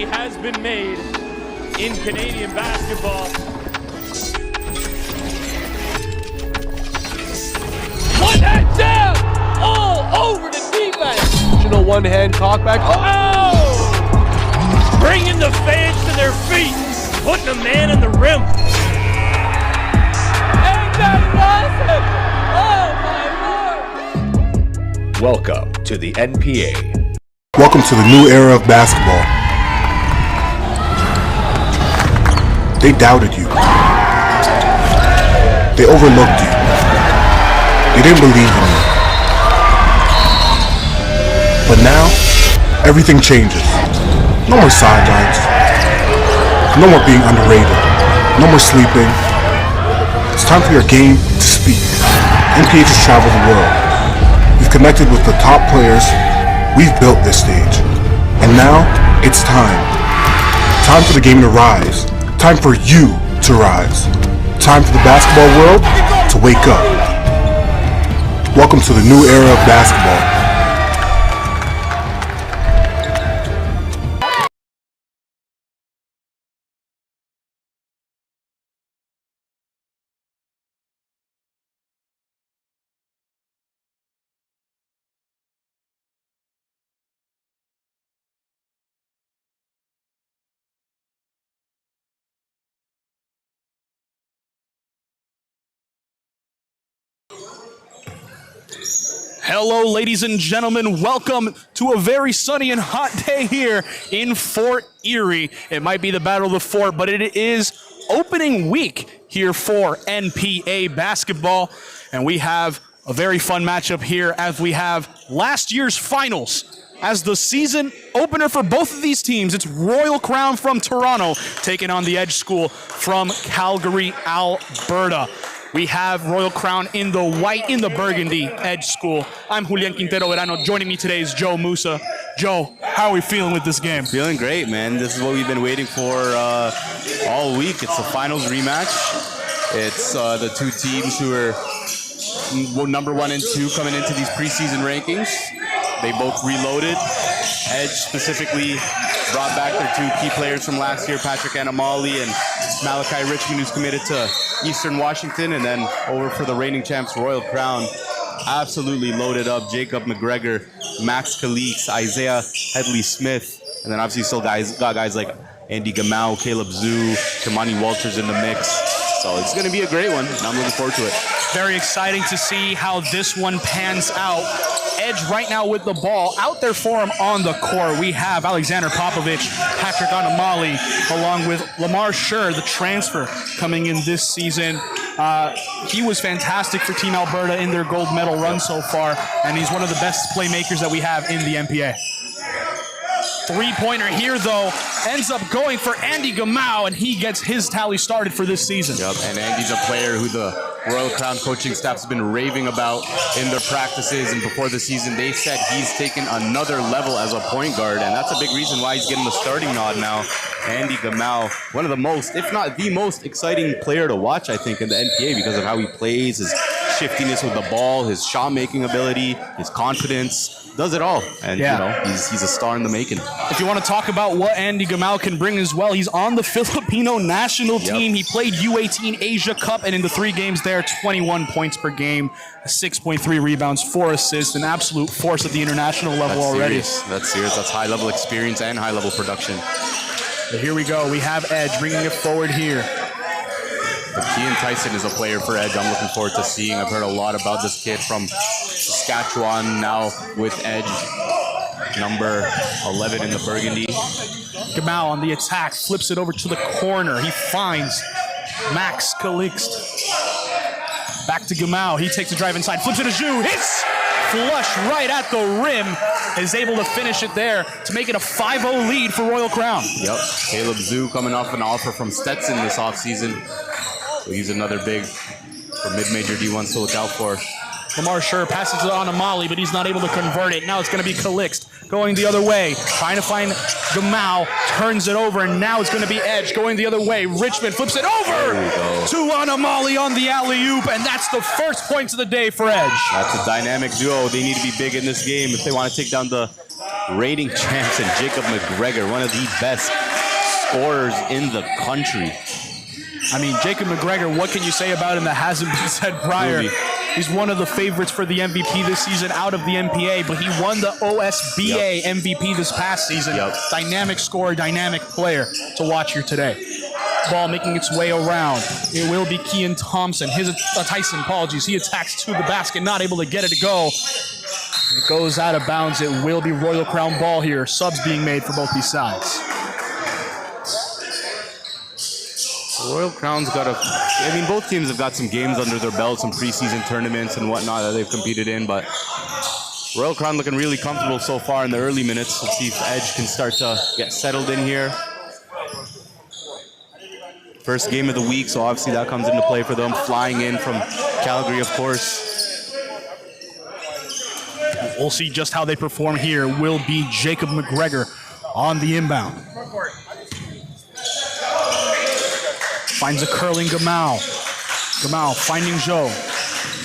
history has been made in Canadian basketball. One hand down, all over the defense. One-hand cockback. Oh! Bringing the fans to their feet, putting a man in the rim. Ain't that awesome? Oh my Lord! Welcome to the NPA. Welcome to the new era of basketball. They doubted you. They overlooked you. They didn't believe in you. But now, everything changes. No more sidelines. No more being underrated. No more sleeping. It's time for your game to speak. NPA has traveled the world. We've connected with the top players. We've built this stage. And now, it's time. Time for the game to rise. Time for you to rise. Time for the basketball world to wake up. Welcome to the new era of basketball. Hello, ladies and gentlemen. Welcome to a very sunny and hot day here in Fort Erie. It might be the Battle of the Fort, but it is opening week here for NPA basketball. And we have a very fun matchup here as we have last year's finals. As the season opener for both of these teams, it's Royal Crown from Toronto taking on the Edge School from Calgary, Alberta. We have Royal Crown in the white, in the burgundy, Edge School. I'm Julian Quintero Verano. Joining me today is Joe Musa. Joe, how are we feeling with this game? Feeling great, man. This is what we've been waiting for all week. It's the finals rematch. It's the two teams who are number 1 and 2 coming into these preseason rankings. They both reloaded. Edge specifically brought back their 2 key players from last year, Patrick Anamali and Malachi Richmond, who's committed to Eastern Washington, and then over for the reigning champs, Royal Crown. Absolutely loaded up. Jacob McGregor, Max Calix, Isaiah Headley-Smith, and then obviously still got guys like Andy Gamau, Caleb Zhu, Kamani Walters in the mix. So it's going to be a great one, and I'm looking forward to it. Very exciting to see how this one pans out. Edge right now with the ball out there for him on the court. We have Alexander Popovich, Patrick Anamali, along with Lamar Scher, the transfer coming in this season. He was fantastic for Team Alberta in their gold medal run so far, and he's one of the best playmakers that we have in the NPA. Three-pointer here, though, ends up going for Andy Gamau, and he gets his tally started for this season. Yep, and Andy's a player who the Royal Crown coaching staff's been raving about in their practices, and before the season, they said he's taken another level as a point guard, and that's a big reason why he's getting the starting nod now. Andy Gamau, one of the most, if not the most exciting player to watch, I think, in the NPA because of how he plays, his shiftiness with the ball, his shot-making ability, his confidence. Does it all, and you know he's a star in the making. If you want to talk about what Andy Gamau can bring as well, he's on the Filipino national team. He played U18 Asia Cup, and in the 3 games there, 21 points per game, 6.3 rebounds, 4 assists, an absolute force at the international level already. That's serious. That's high-level experience and high-level production. But here we go. We have Edge bringing it forward here. But Kean Tyson is a player for Edge I'm looking forward to seeing. I've heard a lot about this kid from Saskatchewan, now with Edge, number 11 in the burgundy. Gamau on the attack, flips it over to the corner. He finds Max Calix. Back to Gamau. He takes a drive inside, flips it to Zhu. Hits! Flush right at the rim. Is able to finish it there to make it a 5-0 lead for Royal Crown. Yep. Caleb Zhu coming off an offer from Stetson this offseason. So he's another big for mid-major D1s to look out for. Lamar Scher passes it on to Molly, but he's not able to convert it. Now it's going to be Calix going the other way, trying to find Gamau, turns it over, and now it's going to be Edge going the other way. Richmond flips it over to Anamali on the alley-oop, and that's the first points of the day for Edge. That's a dynamic duo. They need to be big in this game if they want to take down the reigning champs, and Jacob McGregor, one of the best scorers in the country. I mean, Jacob McGregor, what can you say about him that hasn't been said prior? Really? He's one of the favorites for the MVP this season out of the NPA, but he won the OSBA MVP this past season. Dynamic scorer, dynamic player to watch here today. Ball making its way around. It will be Kean Thompson. Tyson, apologies. He attacks to the basket, not able to get it to go. It goes out of bounds. It will be Royal Crown ball here. Subs being made for both these sides. Royal Crown's got both teams have got some games under their belt, some preseason tournaments and whatnot that they've competed in, but Royal Crown looking really comfortable so far in the early minutes. Let's see if Edge can start to get settled in here. First game of the week, so obviously that comes into play for them. Flying in from Calgary, of course. We'll see just how they perform here. Will be Jacob McGregor on the inbound. Finds a curling Gamal. Gamal finding Zhou.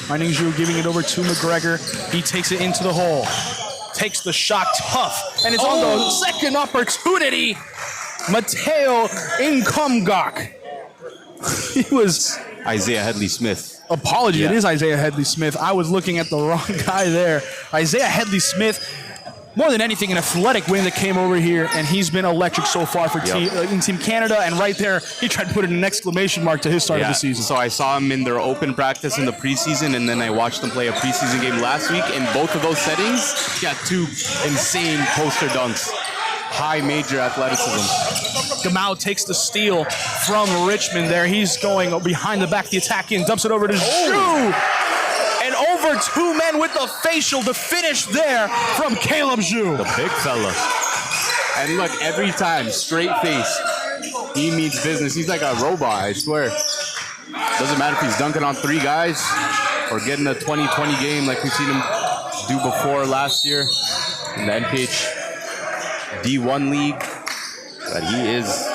Finding Zhou, giving it over to McGregor. He takes it into the hole. Takes the shot tough. And it's on the second opportunity. Mateo Nkomgak. He was... Isaiah Headley-Smith. Apology, It is Isaiah Headley-Smith. I was looking at the wrong guy there. Isaiah Headley-Smith, more than anything, an athletic wing that came over here, and he's been electric so far for Team Canada. And right there, he tried to put an exclamation mark to his start of the season. So I saw him in their open practice in the preseason, and then I watched them play a preseason game last week. In both of those settings, he got two insane poster dunks. High major athleticism. Gamal takes the steal from Richmond there. He's going behind the back, the attack in, dumps it over to Zhou. And over two men with the facial to finish there from Caleb Zhou. The big fella. And look, every time, straight face, he means business. He's like a robot, I swear. Doesn't matter if he's dunking on three guys or getting a 20-20 game like we've seen him do before last year in the NPH D1 league. But he is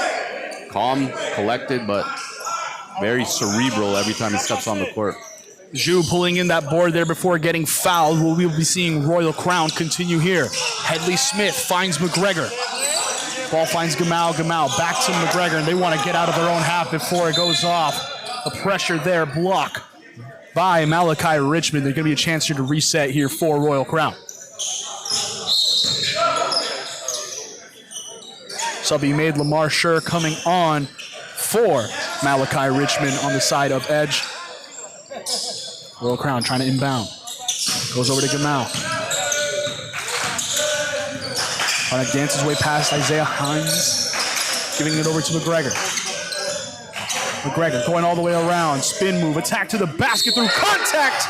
calm, collected, but very cerebral every time he steps on the court. Zhou pulling in that board there before getting fouled. We'll be seeing Royal Crown continue here. Headley-Smith finds McGregor. Ball finds Gamal. Gamal back to McGregor, and they want to get out of their own half before it goes off. The pressure there, block by Malachi Richmond. There's going to be a chance here to reset here for Royal Crown. Subby made Lamar Scher coming on for Malachi Richmond on the side of Edge. Royal Crown trying to inbound. Goes over to Gamal. Trying to dance his way past Isaiah Hines. Giving it over to McGregor. McGregor going all the way around. Spin move. Attack to the basket through contact.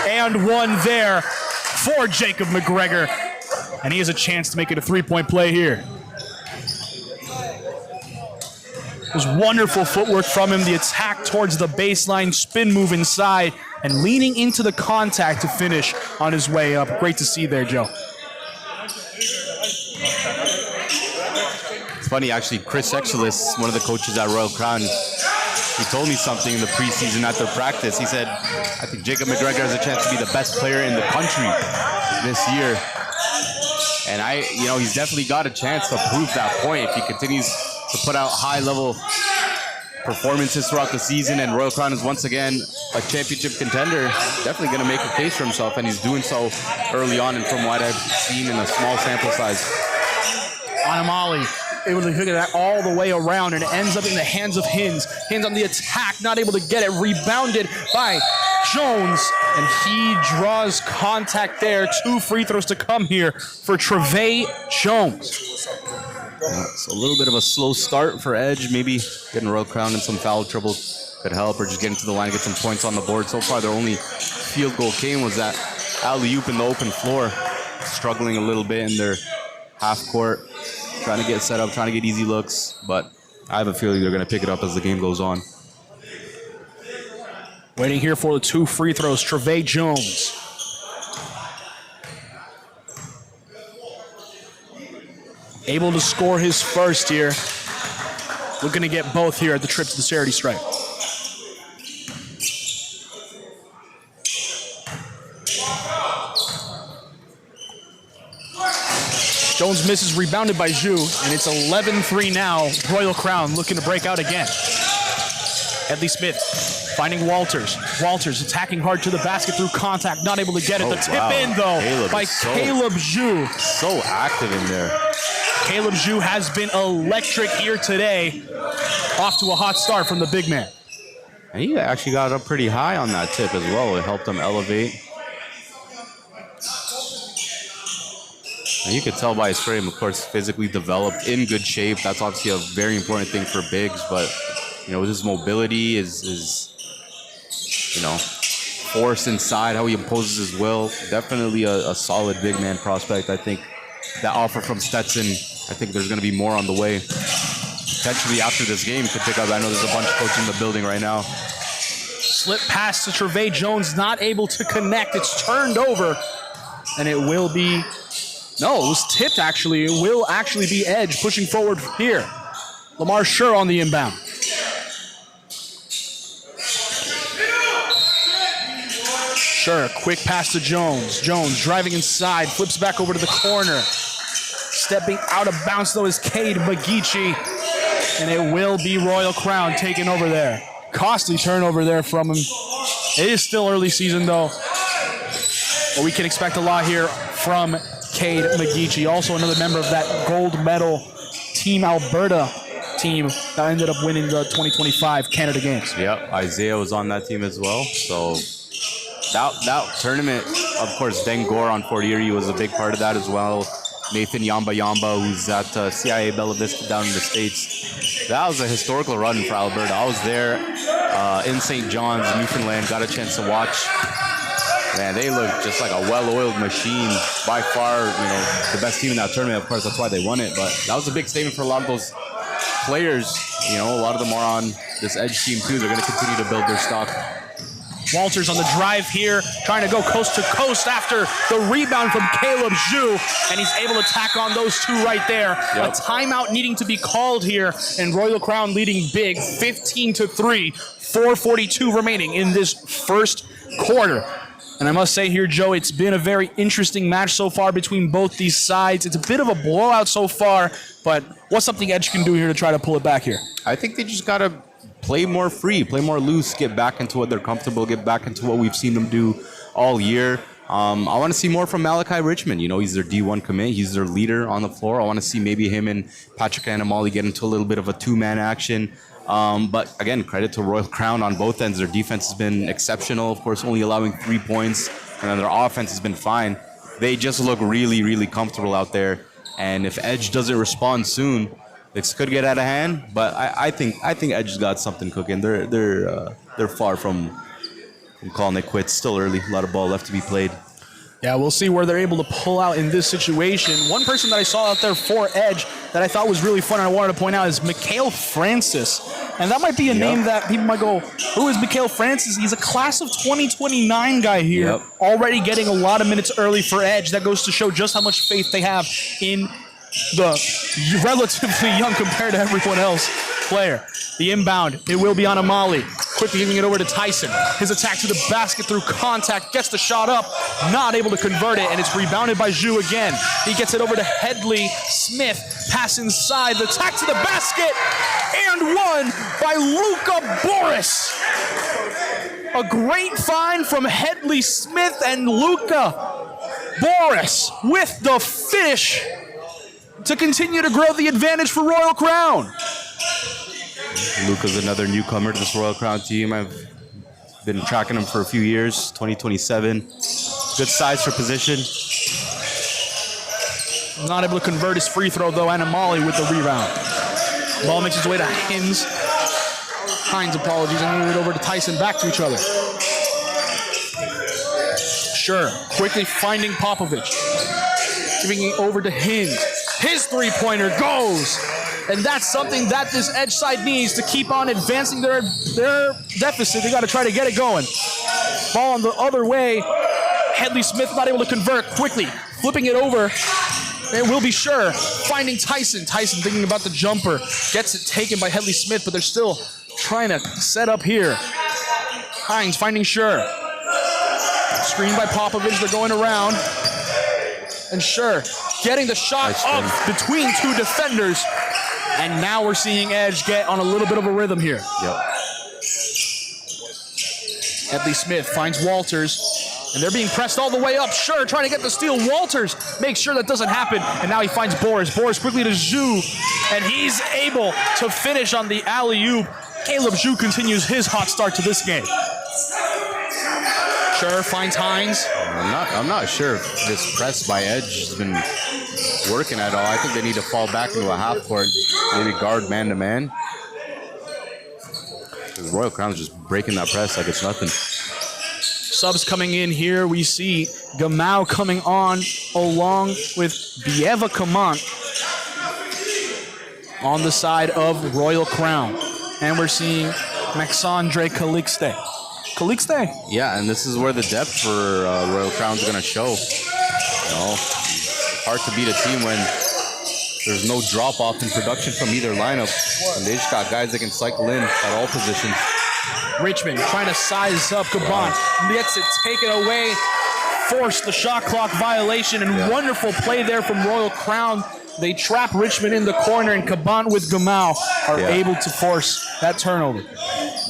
And one there for Jacob McGregor. And he has a chance to make it a three-point play here. It was wonderful footwork from him. The attack towards the baseline, spin move inside, and leaning into the contact to finish on his way up. Great to see there, Joe. It's funny, actually, Chris Exelis, one of the coaches at Royal Crown, he told me something in the preseason after practice. He said, I think Jacob McGregor has a chance to be the best player in the country this year. And he's definitely got a chance to prove that point if he continues to put out high-level performances throughout the season, and Royal Crown is once again a championship contender. Definitely going to make a case for himself, and he's doing so early on, and from what I've seen in a small sample size. On Amali, able to hook it all the way around, and it ends up in the hands of Hins. Hins on the attack, not able to get it. Rebounded by Jones, and he draws contact there. 2 free throws to come here for Trevay Jones. It's a little bit of a slow start for Edge. Maybe getting Royal Crown in some foul trouble could help, or just getting to the line, get some points on the board. So far, their only field goal came was that alley-oop in the open floor. Struggling a little bit in their half court, trying to get set up, trying to get easy looks. But I have a feeling they're going to pick it up as the game goes on. Waiting here for the 2 free throws, Trevay Jones. Able to score his first here. Looking to get both here at the trip to the charity stripe. Jones misses, rebounded by Zhu, and it's 11-3 now. Royal Crown looking to break out again. Headley Smith finding Walters. Walters attacking hard to the basket through contact, not able to get it. The tip in, though, by Caleb Zhu. So active in there. Caleb Zhu has been electric here today. Off to a hot start from the big man. And he actually got up pretty high on that tip as well. It helped him elevate. And you could tell by his frame, of course, physically developed, in good shape. That's obviously a very important thing for bigs, but his mobility, his force inside, how he imposes his will. Definitely a solid big man prospect. I think that offer from Stetson, I think there's going to be more on the way. Potentially after this game could pick up. I know there's a bunch of coaches in the building right now. Slip pass to Trevay Jones, not able to connect. It's turned over, and it will be... No, it was tipped, actually. It will actually be Edge pushing forward here. Lamar Schur on the inbound. Schur, quick pass to Jones. Jones driving inside, flips back over to the corner. Stepping out of bounds, though, is Cade McGeechee. And it will be Royal Crown taking over there. Costly turnover there from him. It is still early season, though. But we can expect a lot here from Cade McGeechee, also another member of that gold medal Team Alberta team that ended up winning the 2025 Canada Games. Yep, Isaiah was on that team as well. So that tournament, of course, Den Gore on Fort Erie was a big part of that as well. Nathan Yamba, who's at CIA Bella Vista down in the States. That was a historical run for Alberta. I was there in St. John's, Newfoundland, got a chance to watch. Man, they look just like a well-oiled machine. By far, the best team in that tournament. Of course, that's why they won it. But that was a big statement for a lot of those players. A lot of them are on this Edge team too. They're going to continue to build their stock. Walters on the drive here, trying to go coast to coast after the rebound from Caleb Zhu, and he's able to tack on those two right there. Yep. A timeout needing to be called here, and Royal Crown leading big, 15-3, 4:42 remaining in this first quarter. And I must say here, Joe, it's been a very interesting match so far between both these sides. It's a bit of a blowout so far, but what's something Edge can do here to try to pull it back here? I think they just got to play more free, play more loose, get back into what they're comfortable, get back into what we've seen them do all year. I want to see more from Malachi Richmond. He's their D1 commit. He's their leader on the floor. I want to see maybe him and Patrick Anamali get into a little bit of a two-man action. But again, credit to Royal Crown on both ends. Their defense has been exceptional, of course, only allowing 3 points, and then their offense has been fine. They just look really, really comfortable out there. And if Edge doesn't respond soon, this could get out of hand. But I think Edge has got something cooking. They're far from calling it quits. Still early, a lot of ball left to be played. Yeah, we'll see where they're able to pull out in this situation. One person that I saw out there for Edge that I thought was really fun and I wanted to point out is Mikhail Francis. And that might be a name that people might go, who is Mikhail Francis? He's a class of 2029 guy here, already getting a lot of minutes early for Edge. That goes to show just how much faith they have in the relatively young compared to everyone else player. The inbound, it will be on Amali. Quickly giving it over to Tyson. His attack to the basket through contact, gets the shot up, not able to convert it, and it's rebounded by Zhu again. He gets it over to Headley Smith. Pass inside, the attack to the basket, and won by Luka Boris. A great find from Headley Smith, and Luka Boris with the finish to continue to grow the advantage for Royal Crown. Luka's another newcomer to this Royal Crown team. I've been tracking him for a few years, 2027. Good size for position. Not able to convert his free throw, though, and Amali with the rebound. Ball makes its way to Hines. Hines, apologies, and moving it over to Tyson, back to each other. Sure, quickly finding Popovich. Giving it over to Hines. His three-pointer goes. And that's something that this Edge side needs to keep on advancing their deficit. They got to try to get it going. Ball on the other way. Headley Smith not able to convert quickly. Flipping it over. It will be Schur. Finding Tyson. Tyson thinking about the jumper. Gets it taken by Headley Smith, but they're still trying to set up here. Hines finding Schur. Screened by Popovich. They're going around. And Schur getting the shot up between two defenders. And now we're seeing Edge get on a little bit of a rhythm here. Yep. Edley Smith finds Walters, and they're being pressed all the way up. Sure, trying to get the steal. Walters makes sure that doesn't happen, and now he finds Boris. Boris quickly to Zhu, and he's able to finish on the alley-oop. Caleb Zhu continues his hot start to this game. Sure finds Hines. I'm not sure if this press by Edge has been working at all. I think they need to fall back into a half court, maybe guard man-to-man. Royal Crown's just breaking that press like it's nothing. Subs coming in here. We see Gamau coming on along with Bieva Kamant on the side of Royal Crown. And we're seeing Maxandre Calixte. Calixte? Yeah, and this is where the depth for Royal Crown's going to show. You know, hard to beat a team when there's no drop-off in production from either lineup. And they just got guys that can cycle in at all positions. Richmond trying to size up Gabon. Gets it taken away. Forced the shot clock violation, and wonderful play there from Royal Crown. They trap Richmond in the corner, and Caban with Gamau are able to force that turnover.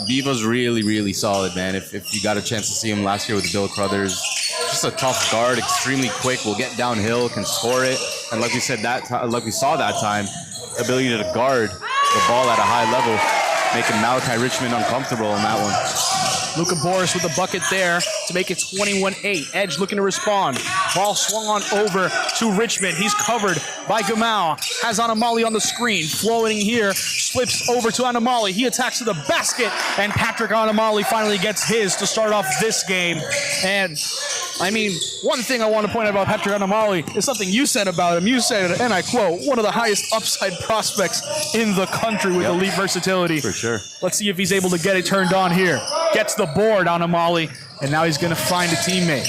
Beva's really, really solid, man. If you got a chance to see him last year with Bill Crothers, just a tough guard, extremely quick, will get downhill, can score it, and like we said like we saw that time, ability to guard the ball at a high level, making Malachi Richmond uncomfortable on that one. Luka Boris with the bucket there to make it 21-8. Edge looking to respond. Ball swung on over to Richmond. He's covered by Gamau. Has Anamali on the screen. Flowing here. Slips over to Anamali. He attacks to the basket. And Patrick Anamali finally gets his to start off this game. And, I mean, one thing I want to point out about Patrick Anamali is something you said about him. You said, and I quote, one of the highest upside prospects in the country with elite versatility. For sure. Let's see if he's able to get it turned on here. Gets the board on Amali, and now he's going to find a teammate.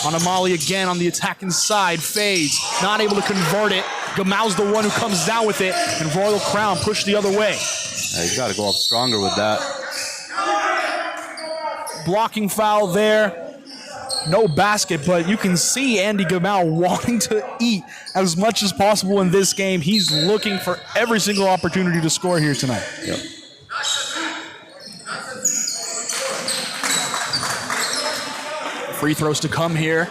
On Amali again on the attacking side, fades, not able to convert it. Gamau's the one who comes down with it, and Royal Crown pushed the other way. Yeah, he's got to go up stronger with that. Blocking foul there. No basket, but you can see Andy Gamau wanting to eat as much as possible in this game. He's looking for every single opportunity to score here tonight. Yep. Free throws to come here.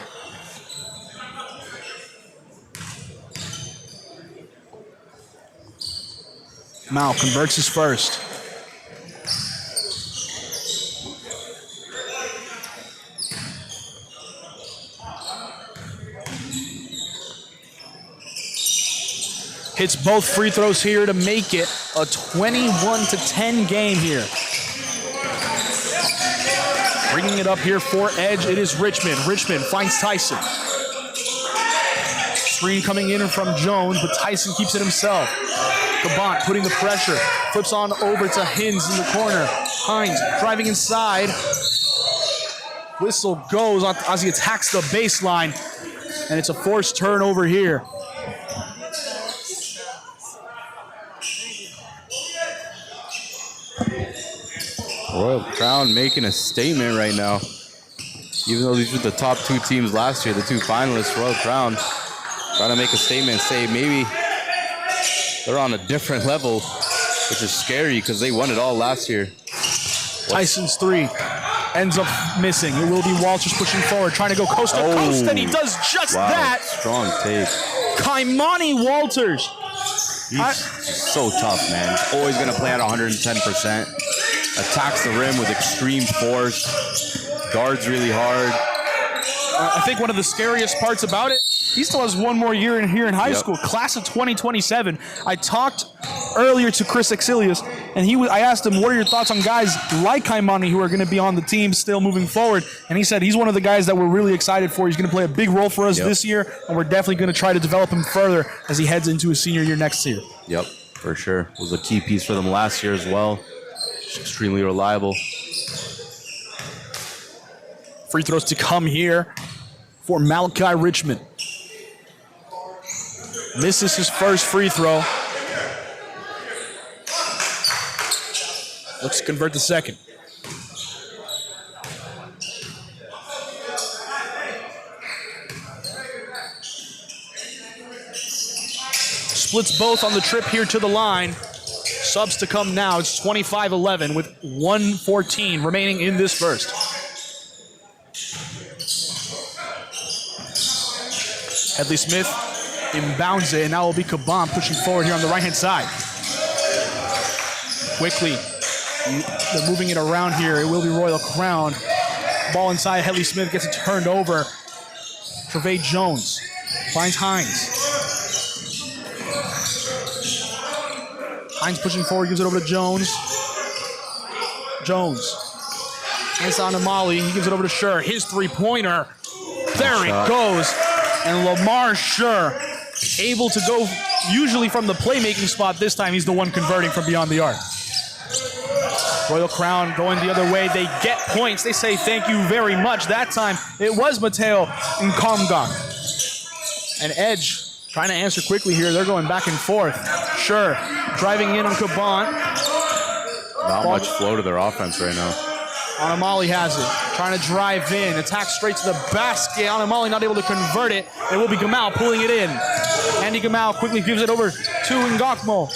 Mao converts his first. Hits both free throws here to make it a 21-10 game here. Bringing it up here for Edge, it is Richmond. Richmond finds Tyson. Screen coming in from Jones, but Tyson keeps it himself. Cabant putting the pressure. Flips on over to Hines in the corner. Hines driving inside. Whistle goes as he attacks the baseline. And it's a forced turnover here. Royal Crown making a statement right now. Even though these were the top two teams last year, the two finalists, Royal Crown trying to make a statement and say maybe they're on a different level, which is scary because they won it all last year. Tyson's three ends up missing. It will be Walters pushing forward, trying to go coast to coast, and he does just that. Strong take. Kaimani Walters. He's so tough, man. He's always going to play at 110%. Attacks the rim with extreme force. Guards really hard. I think one of the scariest parts about it, he still has one more year in here in high school, class of 2027. I talked earlier to Chris Exilius, and I asked him, what are your thoughts on guys like Kaimani who are going to be on the team still moving forward? And he said he's one of the guys that we're really excited for. He's going to play a big role for us this year, and we're definitely going to try to develop him further as he heads into his senior year next year. Yep, for sure. Was a key piece for them last year as well. Extremely reliable. Free throws to come here for Malachi Richmond. Misses his first free throw. Looks to convert the second. splits both on the trip here to the line. Subs to come now. It's 25-11 with 1:14 remaining in this first. Headley Smith inbounds it, and now will be Kabam pushing forward here on the right-hand side. Quickly, they're moving it around here. It will be Royal Crown. Ball inside, Headley Smith gets it turned over. Trevay Jones finds Hines. Hines pushing forward, gives it over to Jones. Jones. Hands on to Molly, he gives it over to Schur. His three-pointer. There it goes. And Lamar Schur able to go usually from the playmaking spot. This time he's the one converting from beyond the arc. Royal Crown going the other way. They get points. They say thank you very much. That time it was Mateo Nkomgak. And Edge trying to answer quickly here. They're going back and forth. Schur driving in on Caban. Not much flow to their offense right now. Anamali has it. Trying to drive in. Attack straight to the basket. Anamali not able to convert it. It will be Gamal pulling it in. Andy Gamal quickly gives it over to Ngakmo.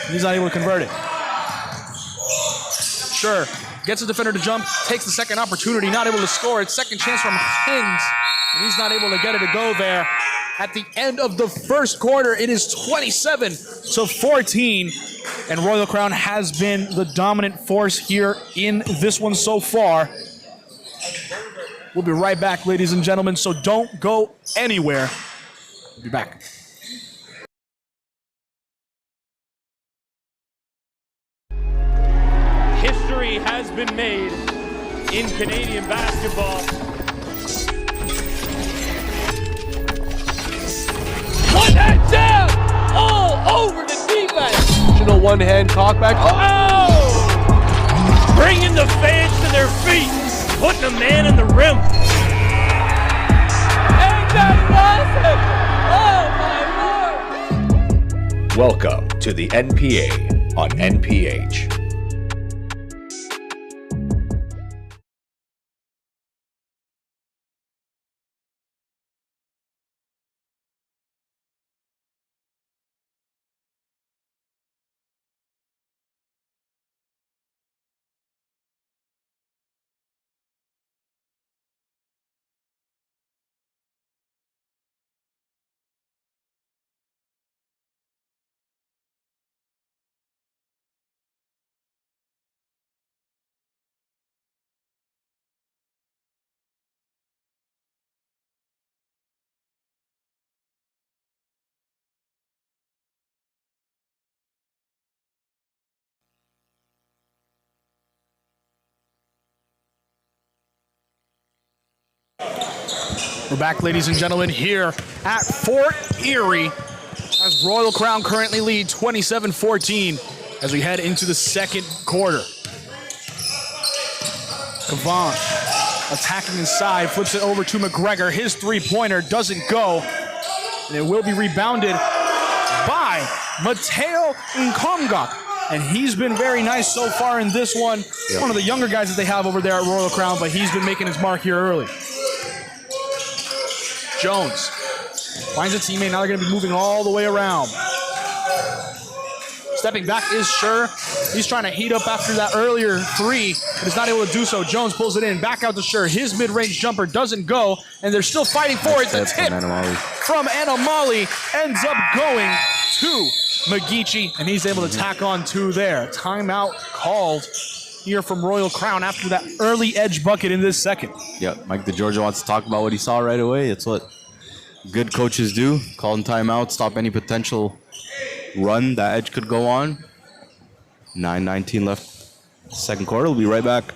He's not able to convert it. Schur gets a defender to jump. Takes the second opportunity. Not able to score. It's second chance from Hings. And he's not able to get it to go there. At the end of the first quarter, it is 27-14. And Royal Crown has been the dominant force here in this one so far. We'll be right back, ladies and gentlemen, so don't go anywhere. We'll be back. History has been made in Canadian basketball. One hand down, all over the defense. One-hand cockback. Oh! Bringing the fans to their feet, putting a man in the rim. Ain't that awesome? Oh my Lord! Welcome to the NPA on NPH. We're back, ladies and gentlemen, here at Fort Erie as Royal Crown currently lead 27-14 as we head into the second quarter. Cavan attacking inside, flips it over to McGregor. His three-pointer doesn't go, and it will be rebounded by Mateo Nkomgak. And he's been very nice so far in this one. Yep. One of the younger guys that they have over there at Royal Crown, but he's been making his mark here early. Jones finds a teammate. Now they're going to be moving all the way around. Stepping back is Schur. He's trying to heat up after that earlier three, but is not able to do so. Jones pulls it in. Back out to Schur. His mid-range jumper doesn't go, and they're still fighting for it. The tip from Anamali ends up going to Magici, and he's able to tack on two there. Timeout called here from Royal Crown after that early edge bucket in this second. Yeah, Mike DeGiorgio wants to talk about what he saw right away. It's what good coaches do. Call timeout, stop any potential run that edge could go on. 9:19 left second quarter. We'll be right back.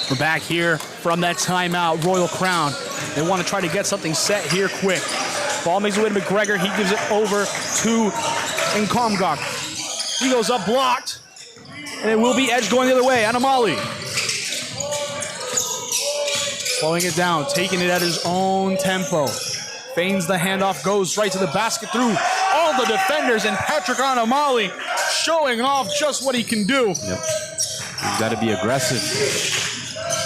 We're back here from that timeout. Royal Crown, they want to try to get something set here quick. Ball makes its way to McGregor. He gives it over to Nkomgok. He goes up blocked. And it will be Edge going the other way. Anamali. Slowing it down, taking it at his own tempo. Feigns the handoff, goes right to the basket through all the defenders, and Patrick Anamali showing off just what he can do. Yep. He's got to be aggressive.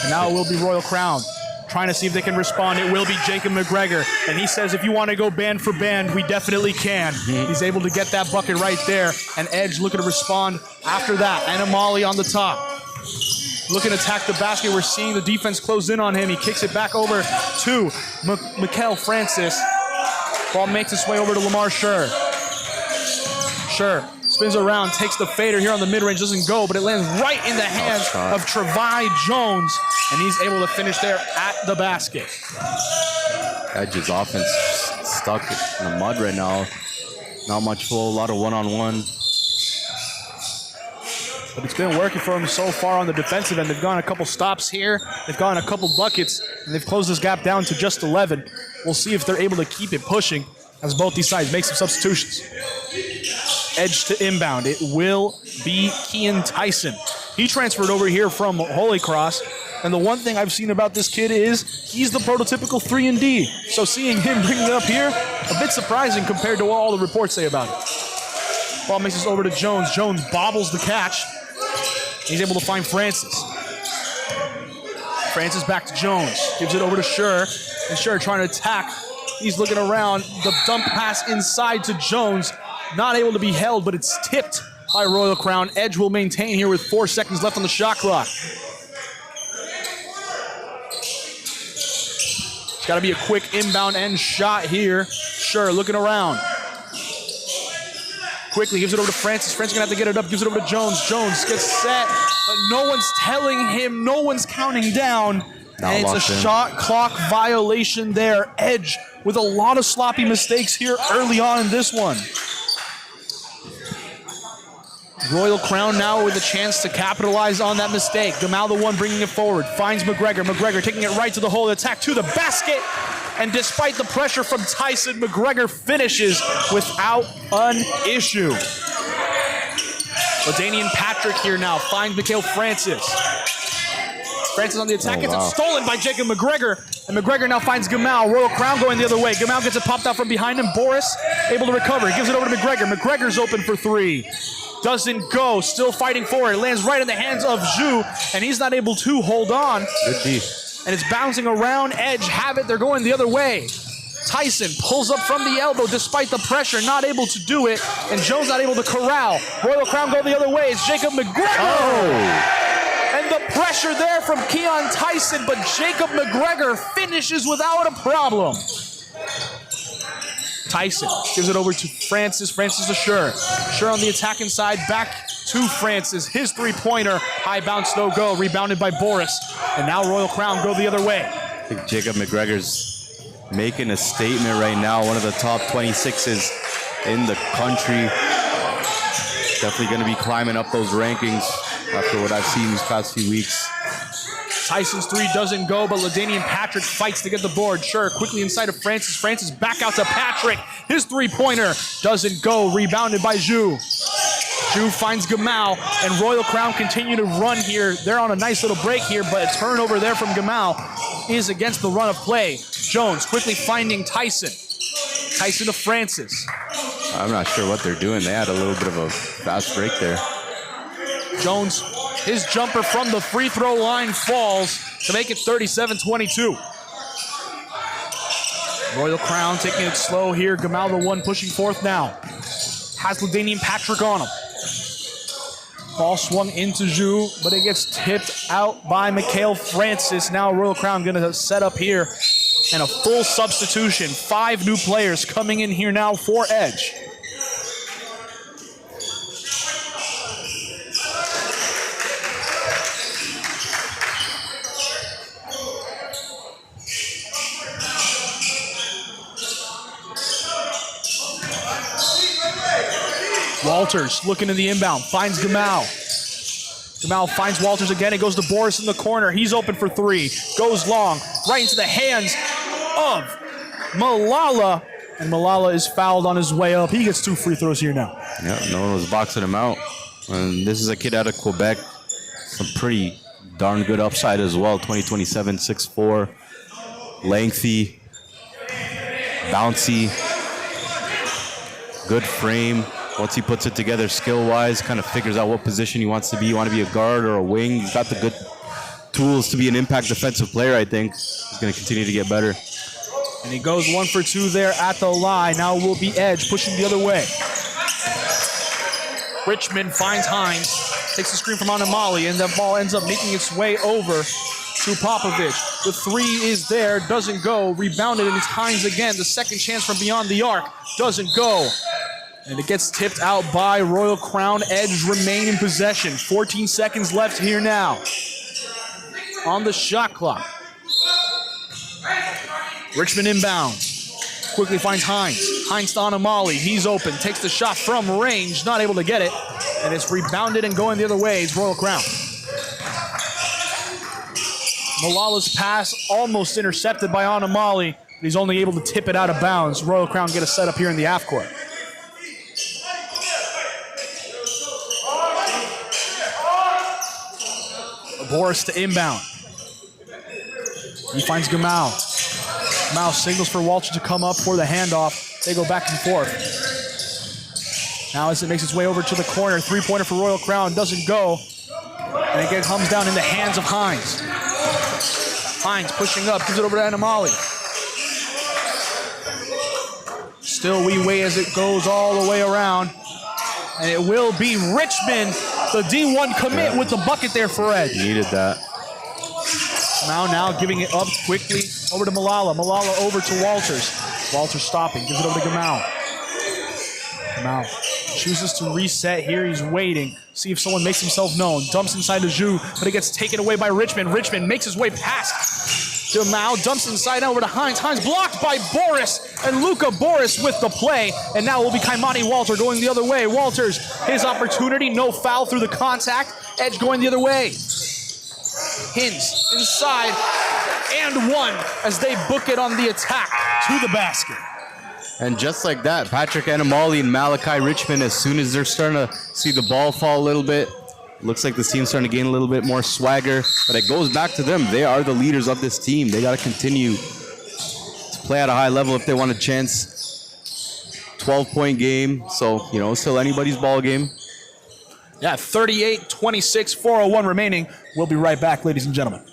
And now it will be Royal Crown trying to see if they can respond. It will be Jacob McGregor, and he says if you want to go band for band, we definitely can. He's able to get that bucket right there, and Edge looking to respond after that. Anamali on the top. Looking to attack the basket. We're seeing the defense close in on him. He kicks it back over to Mikael Francis. Ball makes its way over to Lamar Scher. Scher spins around, takes the fader here on the mid-range. Doesn't go, but it lands right in the hands of Trevi Jones, and he's able to finish there at the basket. Edge's offense stuck in the mud right now. Not much flow, a lot of one-on-one. But it's been working for them so far on the defensive end. They've gone a couple stops here. They've gone a couple buckets, and they've closed this gap down to just 11. We'll see if they're able to keep it pushing as both these sides make some substitutions. Edge to inbound. It will be Kean Tyson. He transferred over here from Holy Cross, and the one thing I've seen about this kid is he's the prototypical 3-and-D. So seeing him bring it up here, a bit surprising compared to what all the reports say about it. Ball makes this over to Jones. Jones bobbles the catch. He's able to find Francis. Francis back to Jones. Gives it over to Scher. And Scher trying to attack. He's looking around. The dump pass inside to Jones. Not able to be held, but it's tipped by Royal Crown. Edge will maintain here with 4 seconds left on the shot clock. It's got to be a quick inbound end shot here. Scher looking around. Quickly gives it over to Francis. Francis gonna have to get it up. Gives it over to Jones. Jones gets set, but no one's telling him. No one's counting down. And it's a shot clock violation there. Edge with a lot of sloppy mistakes here early on in this one. Royal Crown now with a chance to capitalize on that mistake. Gamal the one bringing it forward. Finds McGregor. McGregor taking it right to the hole. Attack to the basket. And despite the pressure from Tyson, McGregor finishes without an issue. LaDainian Patrick here now finds Mikael Francis. Francis on the attack, gets it stolen by Jacob McGregor. And McGregor now finds Gamal. Royal Crown going the other way. Gamal gets it popped out from behind him. Boris able to recover. He gives it over to McGregor. McGregor's open for 3. Doesn't go. Still fighting for it. Lands right in the hands of Zhu. And he's not able to hold on. Good D. And it's bouncing around. Edge have it. They're going the other way. Tyson pulls up from the elbow despite the pressure. Not able to do it. And Jones not able to corral. Royal Crown go the other way. It's Jacob McGregor. And the pressure there from Keon Tyson. But Jacob McGregor finishes without a problem. Tyson gives it over to Francis. Francis to Scher. Scher on the attacking side. Back to Francis. His three-pointer. High bounce, no go. Rebounded by Boris. And now Royal Crown go the other way. I think Jacob McGregor's making a statement right now. One of the top 26s in the country. Definitely going to be climbing up those rankings after what I've seen these past few weeks. Tyson's 3 doesn't go, but LaDainian Patrick fights to get the board. Sure, quickly inside of Francis. Francis back out to Patrick. His three-pointer doesn't go. Rebounded by Zhu. Zhu finds Gamal, and Royal Crown continue to run here. They're on a nice little break here, but a turnover there from Gamal is against the run of play. Jones quickly finding Tyson. Tyson to Francis. I'm not sure what they're doing. They had a little bit of a fast break there. Jones, his jumper from the free throw line falls to make it 37-22. Royal Crown taking it slow here. Gamal the one pushing forth now. Has LaDainian Patrick on him. Ball swung into Zhu, but it gets tipped out by Mikael Francis. Now Royal Crown going to set up here. And a full substitution. 5 new players coming in here now for Edge. Walters looking in the inbound, finds Gamal. Gamal finds Walters again. It goes to Boris in the corner. He's open for three. Goes long, right into the hands of Malala. And Malala is fouled on his way up. He gets 2 free throws here now. Yeah, no one was boxing him out. And this is a kid out of Quebec. Some pretty darn good upside as well. 2027, 6'4", lengthy, bouncy, good frame. Once he puts it together skill-wise, kind of figures out what position he wants to be. You want to be a guard or a wing. He's got the good tools to be an impact defensive player, I think. He's going to continue to get better. And he goes 1 for 2 there at the line. Now will be Edge pushing the other way. Richmond finds Hines, takes the screen from Anamali, and the ball ends up making its way over to Popovich. The three is there, doesn't go. Rebounded, and it's Hines again. The second chance from beyond the arc doesn't go. And it gets tipped out by Royal Crown. Edge remain in possession. 14 seconds left here now on the shot clock. Richmond inbounds. Quickly finds Hines. Hines to Anamali. He's open. Takes the shot from range. Not able to get it. And it's rebounded and going the other way. It's Royal Crown. Malala's pass almost intercepted by Anamali. He's only able to tip it out of bounds. Royal Crown get a set up here in the half court. Boris to inbound. He finds Gamal. Gamal signals for Walter to come up for the handoff. They go back and forth. Now as it makes its way over to the corner, three-pointer for Royal Crown doesn't go. And again comes down in the hands of Hines. Hines pushing up, gives it over to Anamali. Still we wait as it goes all the way around. And it will be Richmond, the D1 commit with the bucket there for Edge. Needed that. Now giving it up quickly over to Malala. Malala over to Walters. Walters stopping, gives it over to Gamal. Gamal chooses to reset here. He's waiting. See if someone makes himself known. Dumps inside to Zhu, but it gets taken away by Richmond. Richmond makes his way past Gamal. Dumps inside over to Hines. Hines blocked by Boris. And Luka Boris with the play. And now it will be Kaimani Walter going the other way. Walters, his opportunity. No foul through the contact. Edge going the other way. Hins inside and one as they book it on the attack to the basket. And just like that, Patrick Anamali and Malachi Richmond, as soon as they're starting to see the ball fall a little bit, looks like the team's starting to gain a little bit more swagger, but it goes back to them. They are the leaders of this team. They got to continue to play at a high level if they want a chance. 12-point game, so, still anybody's ball game. Yeah, 38-26, 4:01 remaining. We'll be right back, ladies and gentlemen.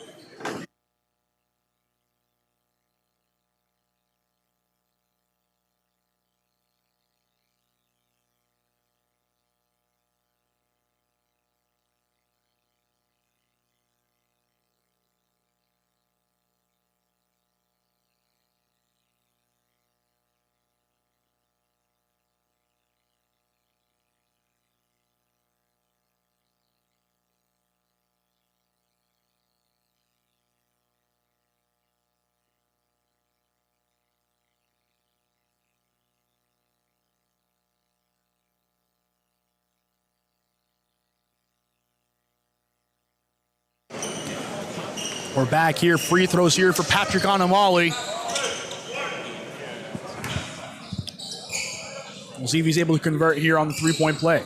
We're back here. Free throws here for Patrick Anamali. We'll see if he's able to convert here on the three-point play.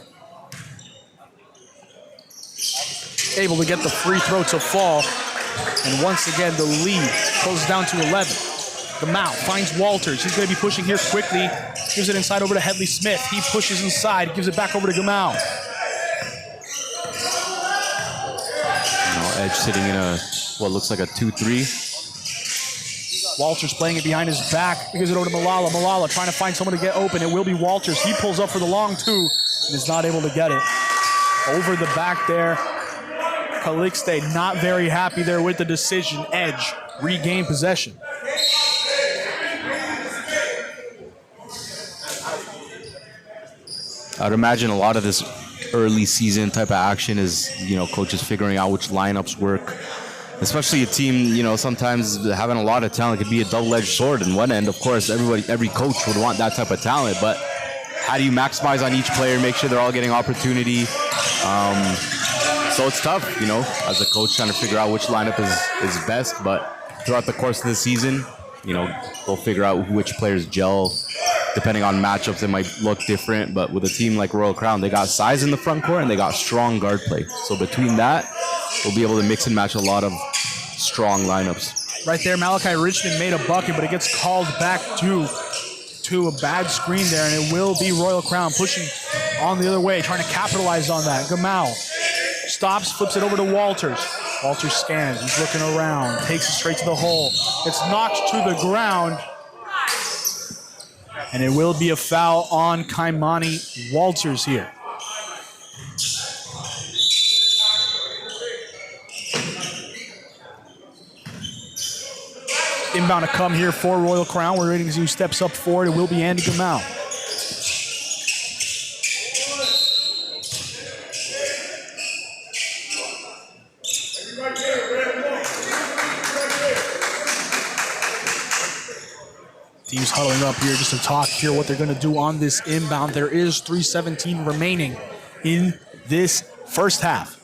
Able to get the free throw to fall. And once again, the lead closes down to 11. Gamal finds Walters. He's going to be pushing here quickly. Gives it inside over to Headley Smith. He pushes inside. Gives it back over to Gamal. Edge sitting in what looks like a 2-3. Walters playing it behind his back. He gives it over to Malala. Malala trying to find someone to get open. It will be Walters. He pulls up for the long two and is not able to get it. Over the back there. Calixte not very happy there with the decision. Edge regain possession. I'd imagine a lot of this early season type of action is, coaches figuring out which lineups work. Especially a team, sometimes having a lot of talent could be a double-edged sword. In one end, of course, every coach would want that type of talent, but how do you maximize on each player, make sure they're all getting opportunity? So it's tough, as a coach trying to figure out which lineup is best. But throughout the course of the season, they'll figure out which players gel. Depending on matchups, it might look different. But with a team like Royal Crown, they got size in the front court and they got strong guard play. So between that, we'll be able to mix and match a lot of strong lineups. Right there, Malachi Richmond made a bucket, but it gets called back to a bad screen there, and it will be Royal Crown pushing on the other way, trying to capitalize on that. Gamal stops, flips it over to Walters. Walters scans, he's looking around, takes it straight to the hole. It's knocked to the ground, and it will be a foul on Kaimani Walters here. Inbound to come here for Royal Crown. We're waiting to see who steps up forward. It will be Andy Gamal. Teams huddling up here just to talk here what they're going to do on this inbound. There is 3:17 remaining in this first half.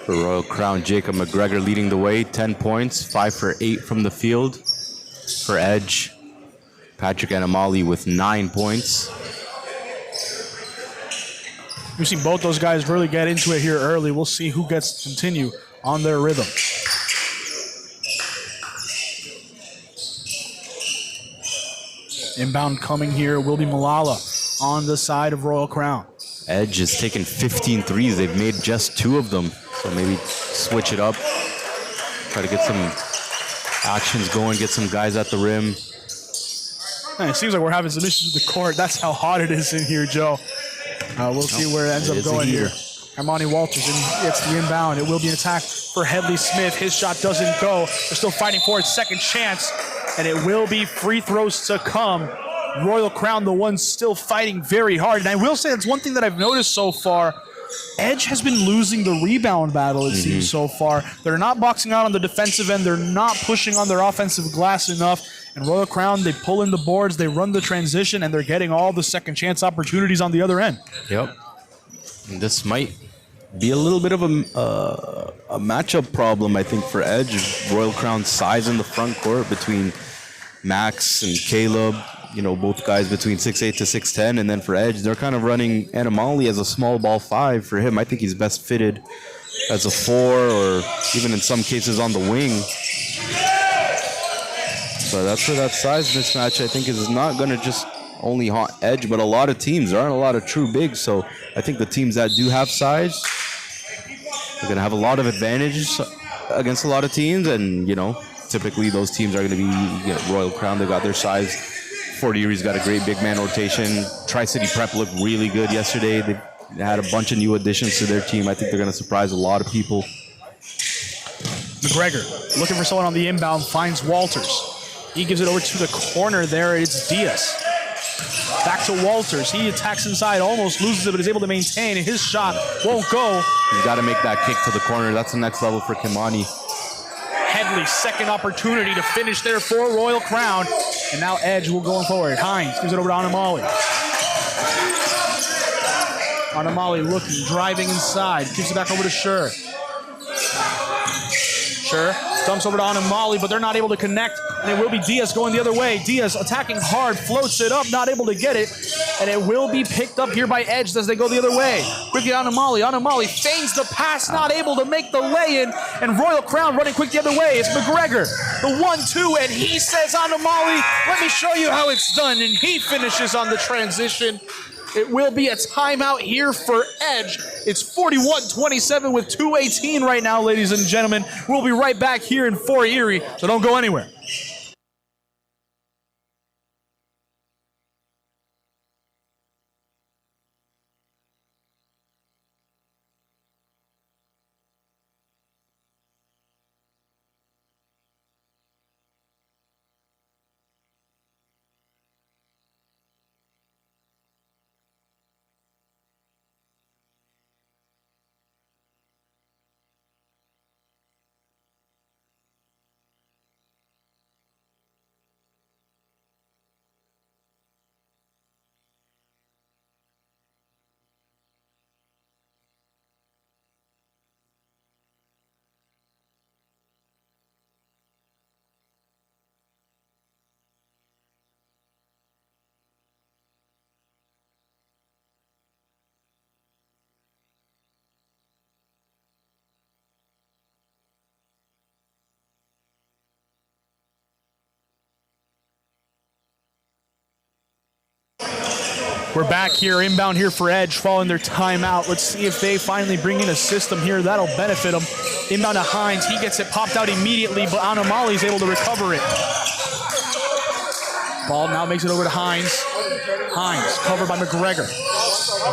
For Royal Crown, Jacob McGregor leading the way, 10 points, 5 for 8 from the field. For Edge, Patrick Anamali with 9 points. We've seen both those guys really get into it here early. We'll see who gets to continue on their rhythm. Inbound coming here will be Malala on the side of Royal Crown. Edge has taken 15 threes. They've made just 2 of them. So maybe switch it up. Try to get some actions going, get some guys at the rim. Man, it seems like we're having some issues with the court. That's how hot it is in here, Joe. We'll see where it ends up going here. Armani Walters gets the inbound. It will be an attack for Headley Smith. His shot doesn't go. They're still fighting for its second chance, and it will be free throws to come. Royal Crown, the ones still fighting very hard. And I will say that's one thing that I've noticed so far. Edge has been losing the rebound battle, it seems, so far. They're not boxing out on the defensive end. They're not pushing on their offensive glass enough. And Royal Crown, they pull in the boards, they run the transition, and they're getting all the second chance opportunities on the other end. Yep. And this might be a little bit of a matchup problem, I think, for Edge. Royal Crown's size in the front court between Max and Caleb. Both guys between 6'8 to 6'10. And then for Edge, they're kind of running Anamali as a small ball 5. For him, I think he's best fitted as a 4 or even in some cases on the wing. So that's where that size mismatch, I think, is not going to just only haunt Edge, but a lot of teams. There aren't a lot of true bigs. So I think the teams that do have size are going to have a lot of advantages against a lot of teams. And, typically those teams are going to be Royal Crown. They got their size. Fort Erie's got a great big man rotation. Tri-City Prep looked really good yesterday. They had a bunch of new additions to their team. I think they're going to surprise a lot of people. McGregor looking for someone on the inbound, finds Walters. He gives it over to the corner there. It's Diaz. Back to Walters. He attacks inside, almost loses it, but is able to maintain. And his shot won't go. He's got to make that kick to the corner. That's the next level for Kimani. Headley's second opportunity to finish there for Royal Crown. And now Edge will go forward. Hines gives it over to Anamali. Anamali looking, driving inside. Gives it back over to Scher. Scher dumps over to Anamali, but they're not able to connect. And it will be Diaz going the other way. Diaz attacking hard, floats it up, not able to get it. And it will be picked up here by Edge as they go the other way. Quickly Anamali. Anamali feigns the pass, not able to make the lay-in. And Royal Crown running quick the other way. It's McGregor, the 1-2, and he says, Anamali, let me show you how it's done. And he finishes on the transition. It will be a timeout here for Edge. It's 41-27 with 2:18 right now, ladies and gentlemen. We'll be right back here in Fort Erie, so don't go anywhere. We're back here, inbound here for Edge, following their timeout. Let's see if they finally bring in a system here that'll benefit them. Inbound to Hines, he gets it popped out immediately, but Anamali's able to recover it. Ball now makes it over to Hines. Hines, covered by McGregor.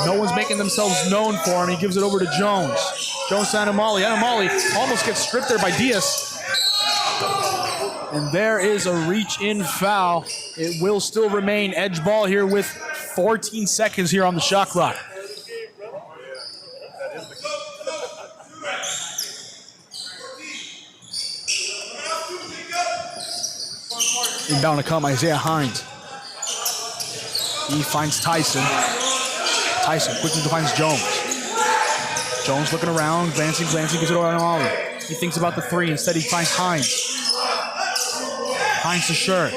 No one's making themselves known for him. He gives it over to Jones. Jones to Anamali. Anamali almost gets stripped there by Diaz. And there is a reach-in foul. It will still remain Edge ball here with 14 seconds here on the shot clock. Inbound to come, Isaiah Hines. He finds Tyson. Tyson quickly finds Jones. Jones looking around, glancing, gives it over to Anamali. He thinks about the three. Instead, he finds Hines. Hines to Sher.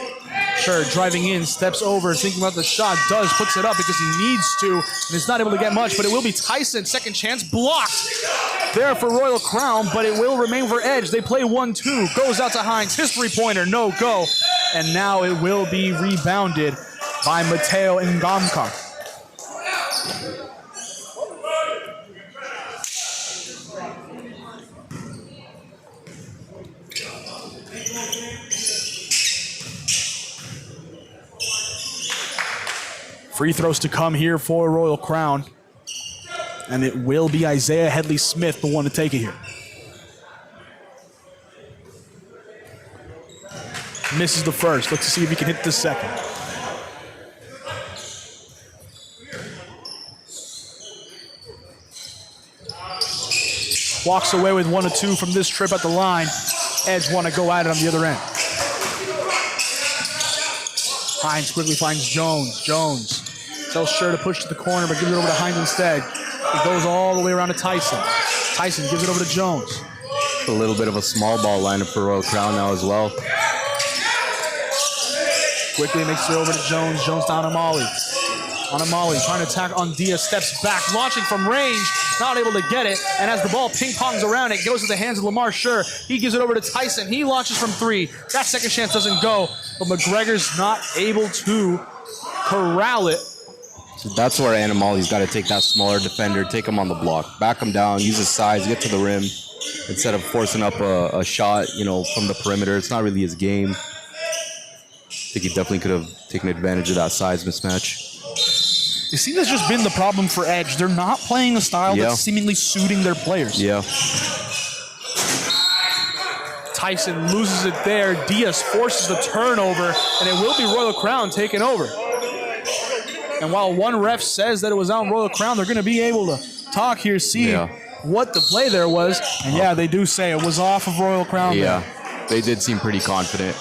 Sher driving in, steps over, thinking about the shot, puts it up because he needs to, and is not able to get much, but it will be Tyson. Second chance blocked there for Royal Crown, but it will remain for Edge. They play 1-2, goes out to Hines, his three-pointer, no go, and now it will be rebounded by Mateo Ngamka. Free throws to come here for Royal Crown. And it will be Isaiah Headley-Smith, the one to take it here. Misses the first. Let's see if he can hit the second. Walks away with 1 of 2 from this trip at the line. Edge want to go at it on the other end. Hines quickly finds Jones. Jones tells Sher to push to the corner, but gives it over to Hines instead. It goes all the way around to Tyson. Tyson gives it over to Jones. A little bit of a small ball lineup for Royal Crown now as well. Quickly makes it over to Jones. Jones to Anamali. Anamali trying to attack on Diaz. Steps back, launching from range. Not able to get it. And as the ball ping-pongs around, it goes to the hands of Lamar Sher. He gives it over to Tyson. He launches from 3. That second chance doesn't go. But McGregor's not able to corral it. So that's where Anamali's got to take that smaller defender, take him on the block, back him down, use his size, get to the rim, instead of forcing up a shot, from the perimeter. It's not really his game. I think he definitely could have taken advantage of that size mismatch. You see, that's just been the problem for Edge. They're not playing a style that's seemingly suiting their players. Yeah. Tyson loses it there. Diaz forces the turnover, and it will be Royal Crown taking over. And while one ref says that it was on Royal Crown, they're going to be able to talk here, see what the play there was. And they do say it was off of Royal Crown. Yeah, they did seem pretty confident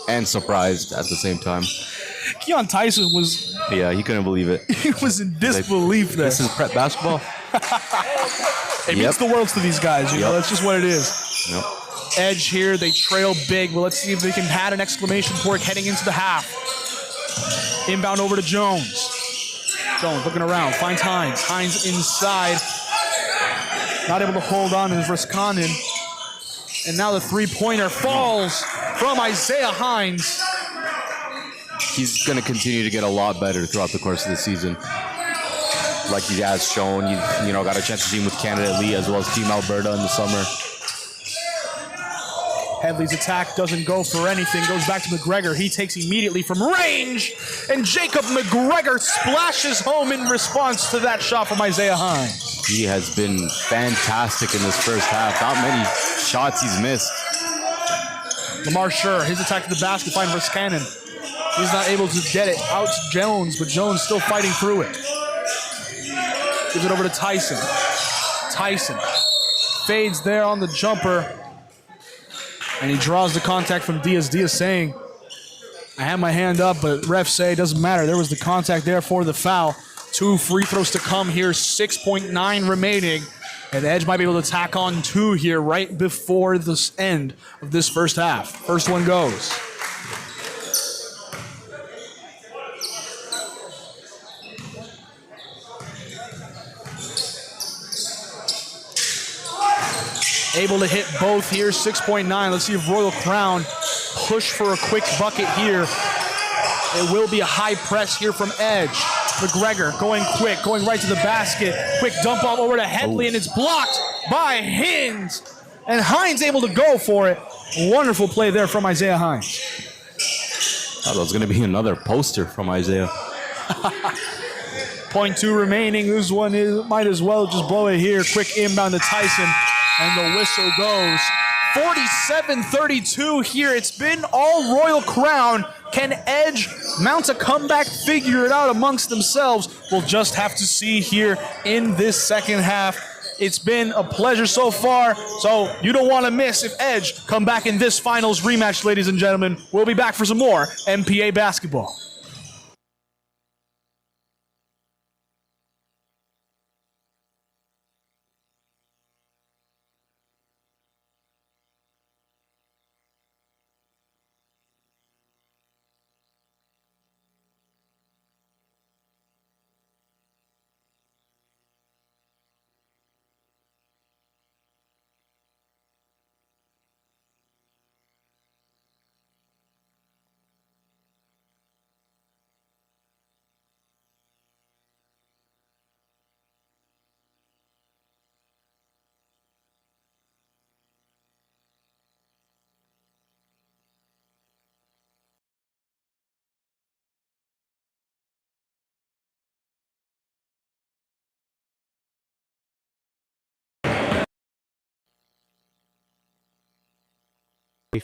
and surprised at the same time. Keon Tyson was... Yeah, he couldn't believe it. He was in disbelief there. This is prep basketball. It means the world to these guys. You know, that's just what it is. Yep. Edge here, they trail big. But let's see if they can add an exclamation point heading into the half. Inbound over to Jones. Jones looking around, finds Hines. Hines inside. Not able to hold on is Raskanen. And now the three-pointer falls from Isaiah Hines. He's going to continue to get a lot better throughout the course of the season. Like he has shown, you know, got a chance to see him with Canada Elite as well as Team Alberta in the summer. Headley's attack doesn't go for anything. Goes back to McGregor. He takes immediately from range. And Jacob McGregor splashes home in response to that shot from Isaiah Hines. He has been fantastic in this first half. Not many shots he's missed. Lamar Sher, his attack to the basket, finds Raskanen. He's not able to get it out to Jones, but Jones still fighting through it. Gives it over to Tyson. Tyson fades there on the jumper. And he draws the contact from Diaz. Diaz saying, I have my hand up, but refs say it doesn't matter. There was the contact there for the foul. 2 free throws to come here, 6.9 remaining. And Edge might be able to tack on 2 here right before the end of this first half. First one goes. Able to hit both here, 6.9. Let's see if Royal Crown push for a quick bucket here. It will be a high press here from Edge. McGregor going quick, going right to the basket. Quick dump off over to Headley, and it's blocked by Hines. And Hines able to go for it. Wonderful play there from Isaiah Hines. Thought it was going to be another poster from Isaiah. 0.2 remaining. This one might as well just blow it here. Quick inbound to Tyson, and the whistle goes. 47-32 here. It's been all Royal Crown. Can Edge mount a comeback, figure it out amongst themselves? We'll just have to see here in this second half. It's been a pleasure so far, so you don't want to miss if Edge come back in this finals rematch, ladies and gentlemen. We'll be back for some more NPA basketball.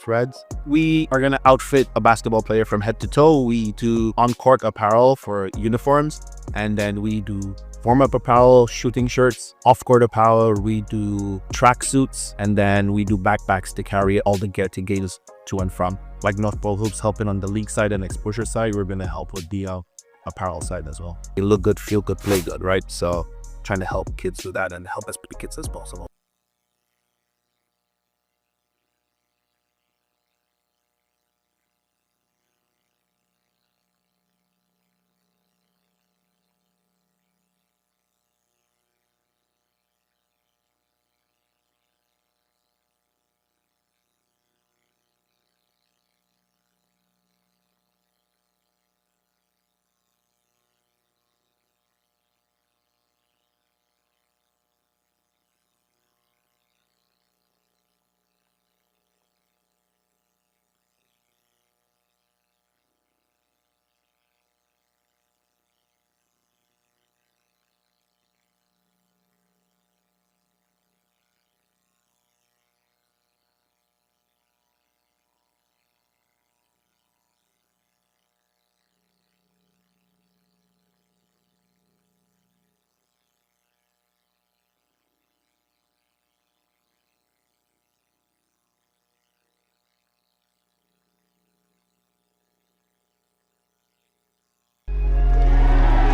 Reds. We are going to outfit a basketball player from head to toe. We do on-court apparel for uniforms, and then we do warm-up apparel, shooting shirts, off-court apparel. We do track suits, and then we do backpacks to carry all the gear to games to and from. Like North Pole Hoops helping on the league side and exposure side, we're going to help with the apparel side as well. You look good, feel good, play good, right? So trying to help kids do that and help as many kids as possible.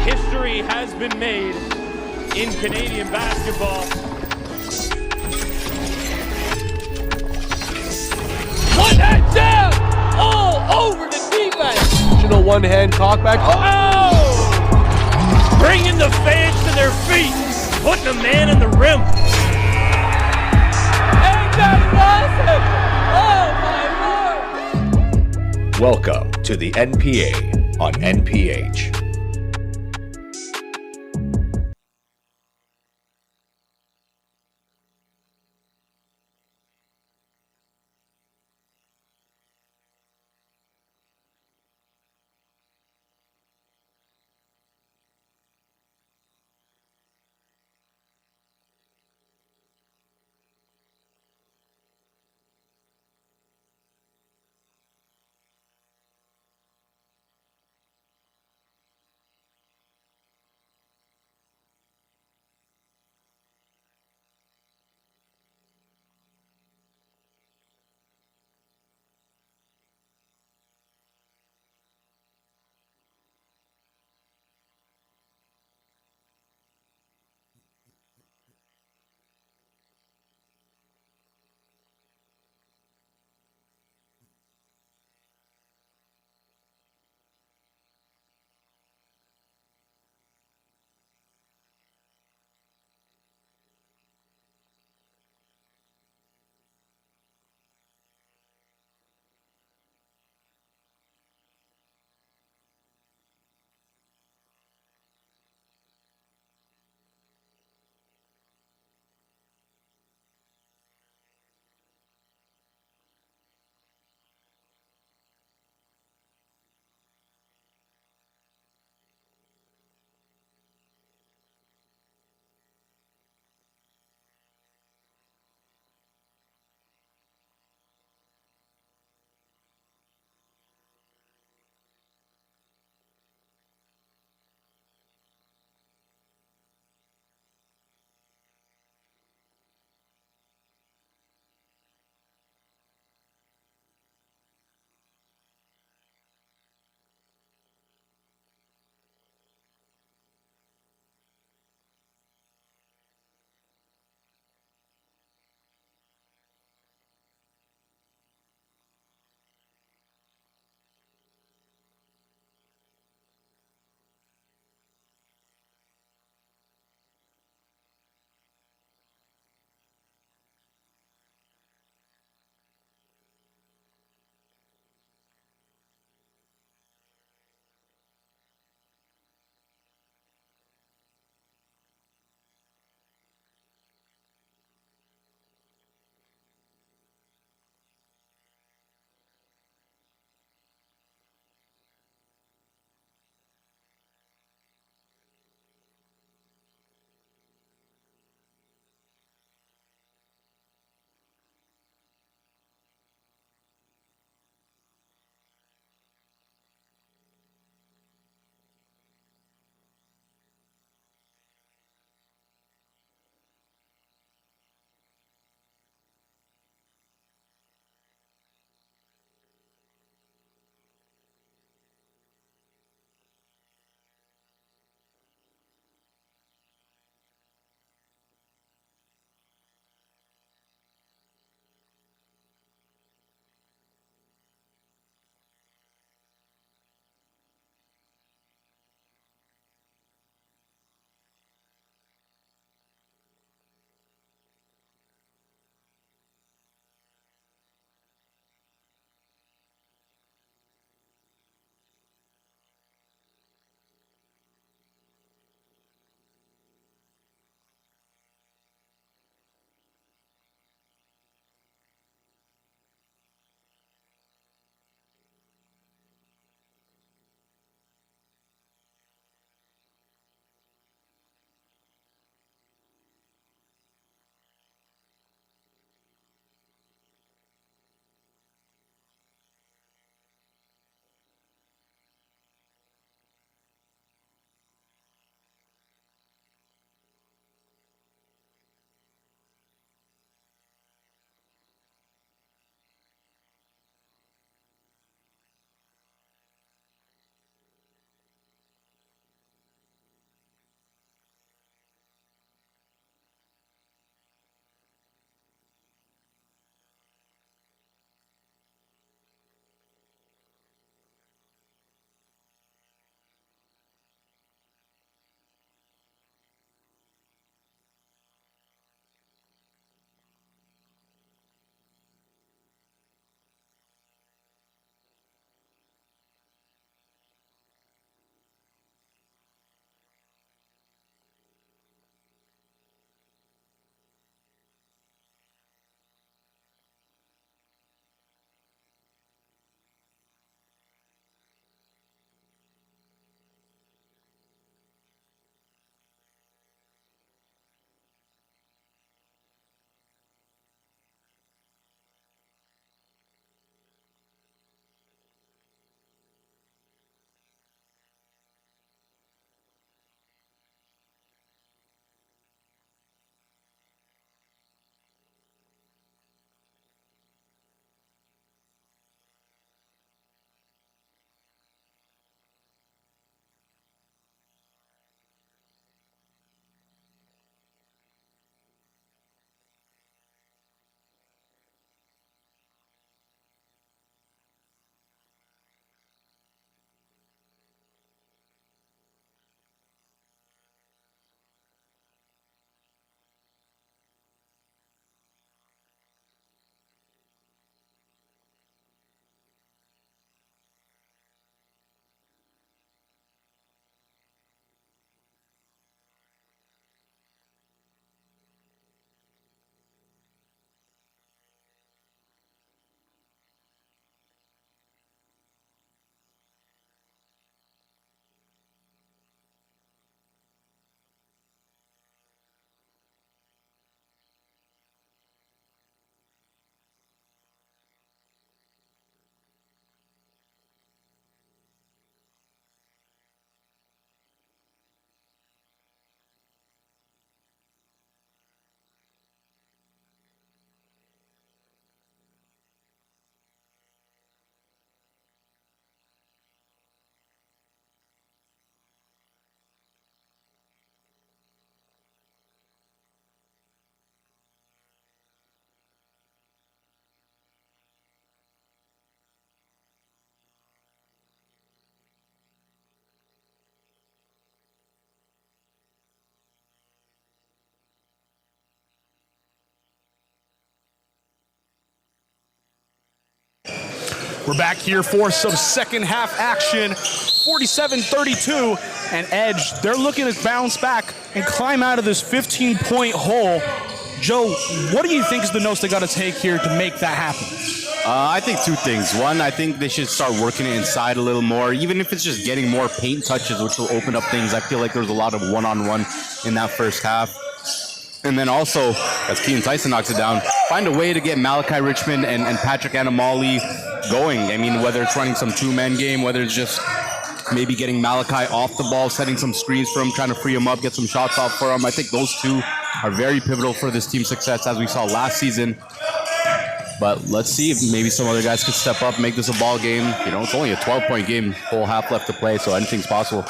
History has been made in Canadian basketball. One hand down, all over the defense. One-hand cockback. Oh! Bringing the fans to their feet, putting a man in the rim. Ain't that awesome? Oh my Lord! Welcome to the NPA on NPH. We're back here for some second half action. 47-32, and Edge, they're looking to bounce back and climb out of this 15-point hole. Joe, what do you think is the notes they got to take here to make that happen? I think two things. One, I think they should start working it inside a little more, even if it's just getting more paint touches, which will open up things. I feel like there's a lot of one-on-one in that first half. And then also, as Keaton Tyson knocks it down, find a way to get Malachi Richmond and Patrick Anamali going. I mean, whether it's running some two-man game, whether it's just maybe getting Malachi off the ball, setting some screens for him, trying to free him up, get some shots off for him. I think those two are very pivotal for this team's success, as we saw last season. But let's see if maybe some other guys could step up, make this a ball game. You know, it's only a 12-point game, whole half left to play, so anything's possible.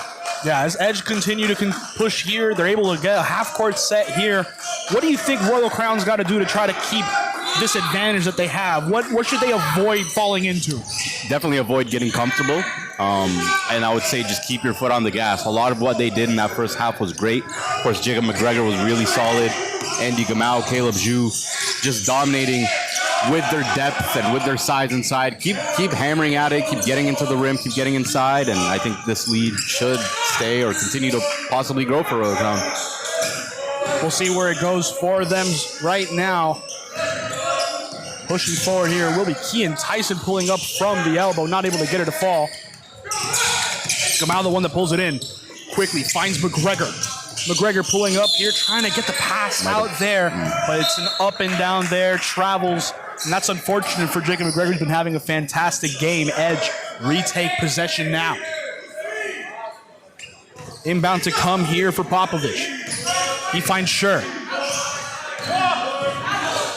Yeah, as Edge continue to push here, they're able to get a half-court set here. What do you think Royal Crown's got to do to try to keep this advantage that they have? What should they avoid falling into? Definitely avoid getting comfortable. And I would say just keep your foot on the gas. A lot of what they did in that first half was great. Of course, Jacob McGregor was really solid. Andy Gamau, Caleb Zhu, just dominating with their depth and with their size inside. Keep hammering at it, keep getting into the rim, keep getting inside, and I think this lead should stay or continue to possibly grow for Royal Crown. We'll see where it goes for them right now. Pushing forward here will be Keaton Tyson pulling up from the elbow, not able to get it to fall. Gamal, the one that pulls it in, quickly finds McGregor. McGregor pulling up here, trying to get the pass out there, but it's an up and down there, travels, and that's unfortunate for Jacob McGregor. He's been having a fantastic game. Edge retake possession now. Inbound to come here for Popovich. He finds Scher.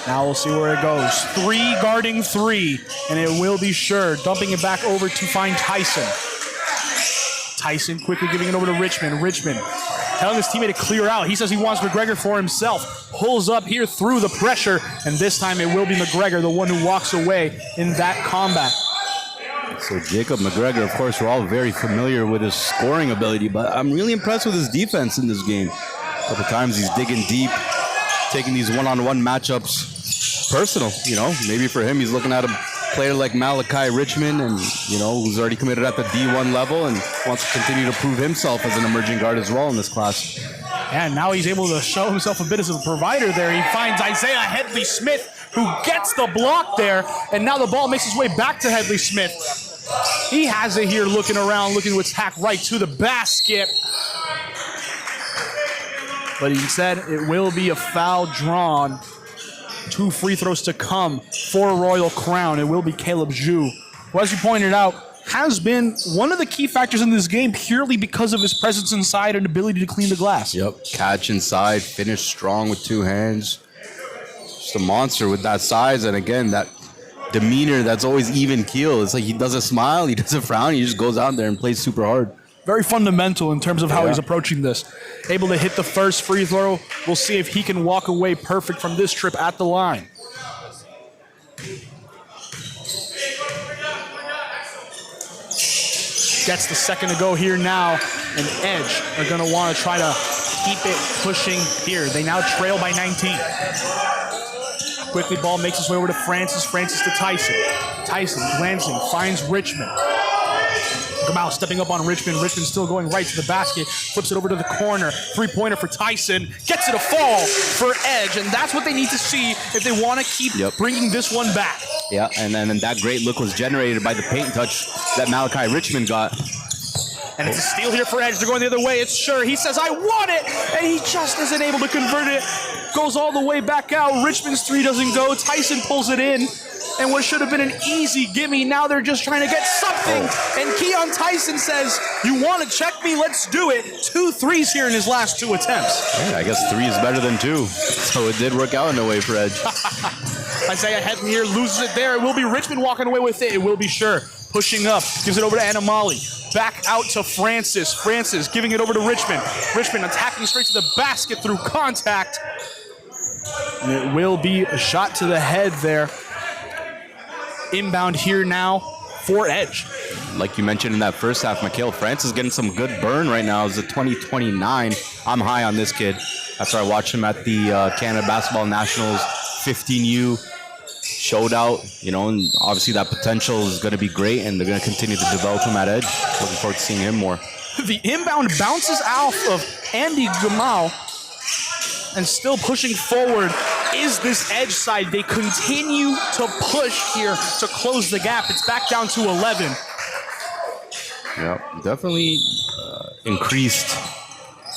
Now we'll see where it goes. 3 guarding 3, and it will be Scher dumping it back over to find Tyson. Tyson quickly giving it over to Richmond. Richmond telling his teammate to clear out. He says he wants McGregor for himself. Pulls up here through the pressure, and this time it will be McGregor, the one who walks away in that combat. So Jacob McGregor, of course, we're all very familiar with his scoring ability, but I'm really impressed with his defense in this game. A couple times he's digging deep, taking these one-on-one matchups personal. You know, maybe for him, he's looking at a player like Malachi Richmond, and you know, who's already committed at the D1 level and wants to continue to prove himself as an emerging guard as well in this class. And now he's able to show himself a bit as a provider there. He finds Isaiah Headley Smith, who gets the block there, and now the ball makes its way back to Headley Smith. He has it here, looking around, looking to attack right to the basket. But instead, it will be a foul drawn. 2 free throws to come for Royal Crown. It will be Caleb Zhu, who, as you pointed out, has been one of the key factors in this game purely because of his presence inside and ability to clean the glass. Yep, catch inside, finish strong with 2 hands. Just a monster with that size, and again, that demeanor that's always even keel. It's like he doesn't smile, he doesn't frown, he just goes out there and plays super hard. Very fundamental in terms of how he's approaching this. Able to hit the first free throw. We'll see if he can walk away perfect from this trip at the line. Gets the second to go here now, and Edge are going to want to try to keep it pushing here. They now trail by 19. Quickly, ball makes its way over to Francis. Francis to Tyson. Tyson glancing, finds Richmond. Gamal stepping up on Richmond. Richmond still going right to the basket. Flips it over to the corner. 3-pointer for Tyson. Gets it a fall for Edge, and that's what they need to see if they want to keep bringing this one back. Yeah, and then that great look was generated by the paint touch that Malachi Richmond got. And it's a steal here for Edge. They're going the other way. It's Scher. He says, I want it! And he just isn't able to convert it. Goes all the way back out. Richmond's 3 doesn't go. Tyson pulls it in. And what should have been an easy gimme, now they're just trying to get something. And Keon Tyson says, you want to check me? Let's do it. 2 threes here in his last 2 attempts. Yeah, I guess 3 is better than 2. So it did work out in a way for Edge. Isaiah Headley here loses it there. It will be Richmond walking away with it. It will be Scher pushing up. Gives it over to Anamali. Back out to Francis. Francis giving it over to Richmond. Richmond attacking straight to the basket through contact. And it will be a shot to the head there. Inbound here now for Edge. Like you mentioned in that first half, Mikhail Francis getting some good burn right now. It's a 2029. I'm high on this kid. After I watched him at the Canada Basketball Nationals 15U. showed out, and obviously that potential is going to be great, and they're going to continue to develop him at edge. Looking forward to seeing him more. The inbound bounces off of Andy Gamal, and still pushing forward is this edge side. They continue to push here to close the gap. It's back down to 11. Yeah, definitely increased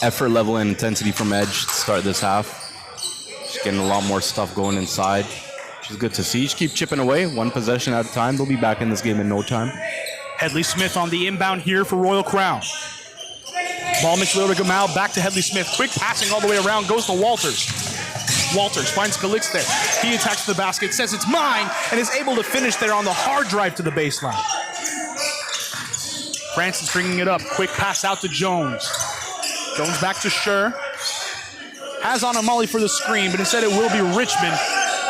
effort level and intensity from edge to start this half. Just getting a lot more stuff going inside, which is good to see. Just keep chipping away, one possession at a time. They'll be back in this game in no time. Headley Smith on the inbound here for Royal Crown. Ball makes it over to Gamal, back to Headley Smith. Quick passing all the way around, goes to Walters. Walters finds Kalix there. He attacks the basket, says it's mine, and is able to finish there on the hard drive to the baseline. Francis bringing it up. Quick pass out to Jones. Jones back to Scher. Has on a Molly for the screen, but instead it will be Richmond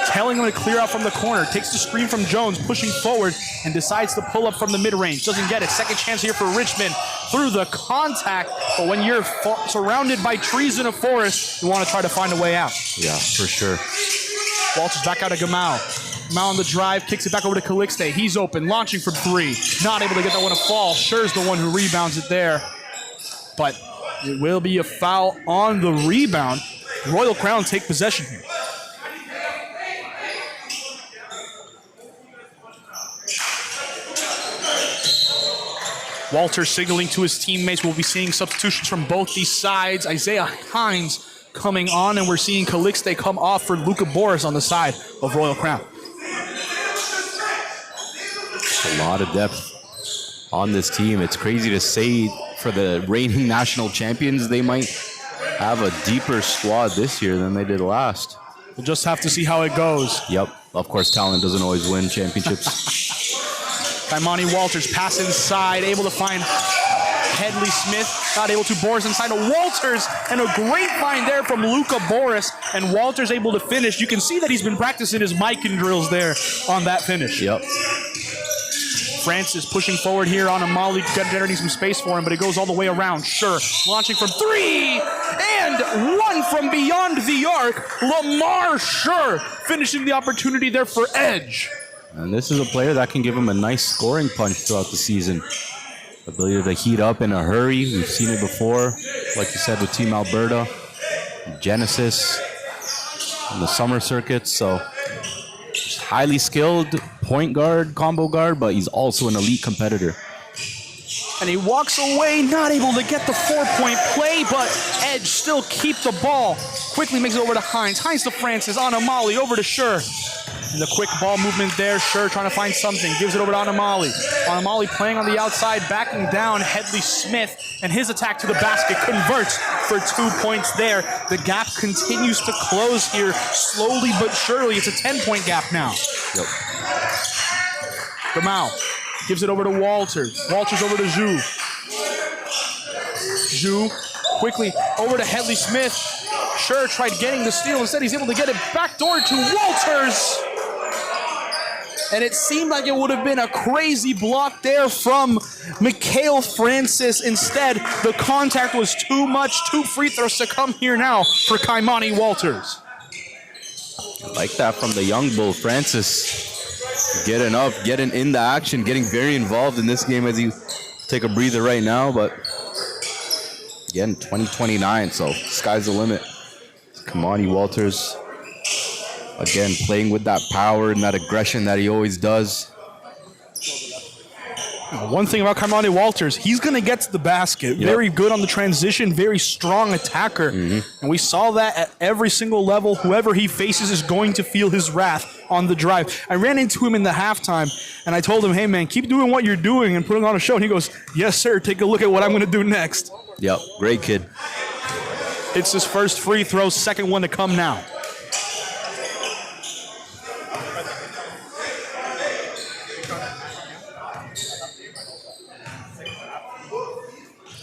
telling him to clear out from the corner. Takes the screen from Jones, pushing forward, and decides to pull up from the mid-range. Doesn't get it. Second chance here for Richmond through the contact. But when you're surrounded by trees in a forest, you want to try to find a way out. Yeah, for sure. Walters back out to Gamal. Gamal on the drive, kicks it back over to Calixte. He's open, launching from three. Not able to get that one to fall. Scher's the one who rebounds it there. But it will be a foul on the rebound. Royal Crown take possession here. Walter signaling to his teammates. We'll be seeing substitutions from both these sides. Isaiah Hines coming on, and we're seeing Calixte come off for Luka Boris on the side of Royal Crown. A lot of depth on this team. It's crazy to say for the reigning national champions, they might have a deeper squad this year than they did last. We'll just have to see how it goes. Yep. Of course, talent doesn't always win championships. Kaimani Walters pass inside, able to find Headley Smith, not able to. Boris inside to Walters, and a great find there from Luka Boris, and Walters able to finish. You can see that he's been practicing his mic and drills there on that finish. Yep. Francis pushing forward here on a Molly, generating some space for him, but it goes all the way around. Sure, launching from three, and one from beyond the arc. Lamar Sure finishing the opportunity there for edge. And this is a player that can give him a nice scoring punch throughout the season. Ability to heat up in a hurry. We've seen it before, like you said, with Team Alberta, Genesis, and the summer circuits. So just highly skilled point guard, combo guard, but he's also an elite competitor. And he walks away, not able to get the 4-point play, but Edge still keep the ball. Quickly makes it over to Hines. Hines to Francis, on a Molly, over to Scher. And the quick ball movement there, Scher trying to find something. Gives it over to Anamali. Anamali playing on the outside, backing down Headley Smith. And his attack to the basket converts for 2 points there. The gap continues to close here, slowly but surely. It's a 10-point gap now. Yep. Gamal gives it over to Walters. Walters over to Zhu. Zhu quickly over to Headley Smith. Scher tried getting the steal. Instead, he's able to get it backdoor to Walters. And it seemed like it would have been a crazy block there from Mikhail Francis. Instead, the contact was too much. 2 free throws to come here now for Kaimani Walters. I like that from the young bull, Francis. Getting up, getting in the action, getting very involved in this game as you take a breather right now. But again, 2029, so sky's the limit. Kaimani Walters, again, playing with that power and that aggression that he always does. One thing about Kaimani Walters, he's going to get to the basket. Yep. Very good on the transition, very strong attacker. And we saw that at every single level. Whoever he faces is going to feel his wrath on the drive. I ran into him in the halftime, and I told him, hey, man, keep doing what you're doing and putting on a show. And he goes, yes, sir, take a look at what I'm going to do next. Yep, great kid. It's his first free throw, second one to come now.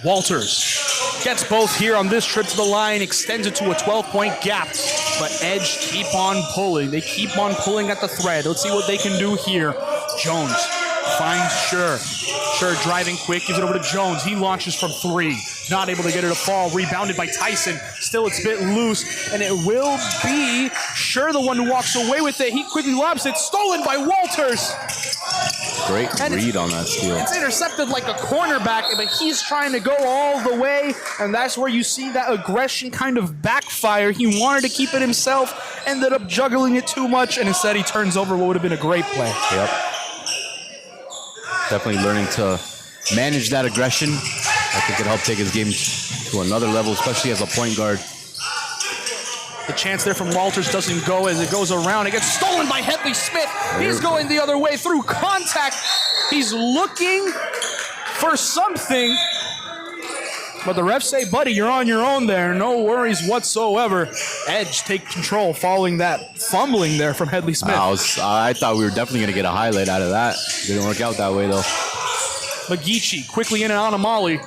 Walters gets both here on this trip to the line, extends it to a 12-point gap, but Edge keep on pulling. They keep on pulling at the thread. Let's see what they can do here. Jones finds Scher. Scher driving quick, gives it over to Jones. He launches from 3. Not able to get it to fall. Rebounded by Tyson. Still, it's a bit loose, and it will be sure, the one who walks away with it. He quickly lobs it, stolen by Walters. Great And read on that steal. It's intercepted like a cornerback, but he's trying to go all the way, and that's where you see that aggression kind of backfire. He wanted to keep it himself, ended up juggling it too much, and instead he turns over what would have been a great play. Yep. Definitely learning to manage that aggression. I think it helped take his game to another level, especially as a point guard. The chance there from Walters doesn't go as it goes around. It gets stolen by Headley Smith. He's going the other way through contact. He's looking for something. But the refs say, buddy, you're on your own there. No worries whatsoever. Edge take control following that fumbling there from Headley Smith. I thought we were definitely going to get a highlight out of that. Didn't work out that way, though. McGeechee quickly in and on a Molly.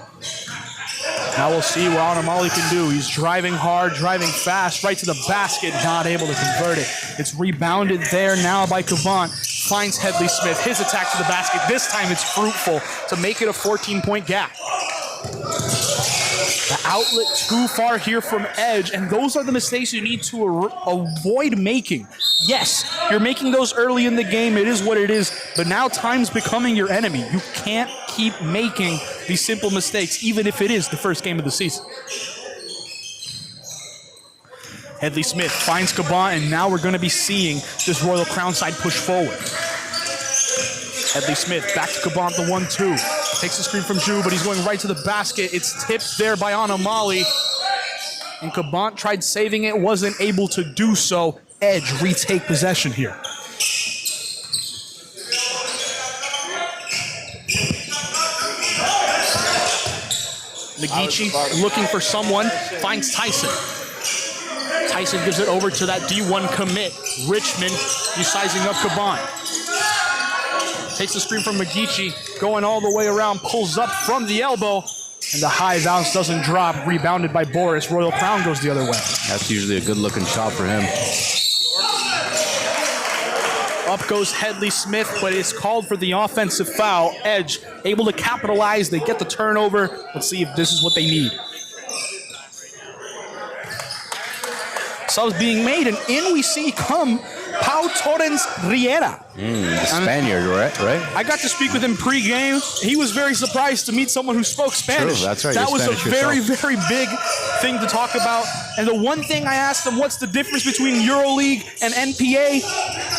Now we'll see what Anamali can do. He's driving hard, driving fast, right to the basket, not able to convert it. It's rebounded there now by Kavant. Finds Headley Smith. His attack to the basket. This time it's fruitful to make it a 14-point gap. The outlet too far here from Edge, and those are the mistakes you need to avoid making. Yes, you're making those early in the game. It is what it is, but now time's becoming your enemy. You can't keep making these simple mistakes, even if it is the first game of the season. Headley Smith finds Caban, and now we're going to be seeing this Royal Crown side push forward. Headley Smith back to Caban, the 1-2. Takes the screen from Ju, but he's going right to the basket. It's tipped there by Anamali. And Caban tried saving it, wasn't able to do so. Edge retake possession here. Nagichi looking for someone, finds Tyson. Tyson gives it over to that D1 commit. Richmond, he's sizing up Caban. Takes the screen from McGeechee, going all the way around, pulls up from the elbow, and the high bounce doesn't drop, rebounded by Boris. Royal Crown goes the other way. That's usually a good-looking shot for him. Up goes Headley Smith, but it's called for the offensive foul. Edge able to capitalize. They get the turnover. Let's see if this is what they need. Subs being made, and in we see come Pau Torrens Riera. The Spaniard, right? I got to speak with him pre-game. He was very surprised to meet someone who spoke Spanish. True, that's right. That You're was Spanish a very, yourself. very big thing to talk about. And the one thing I asked him, what's the difference between EuroLeague and NPA?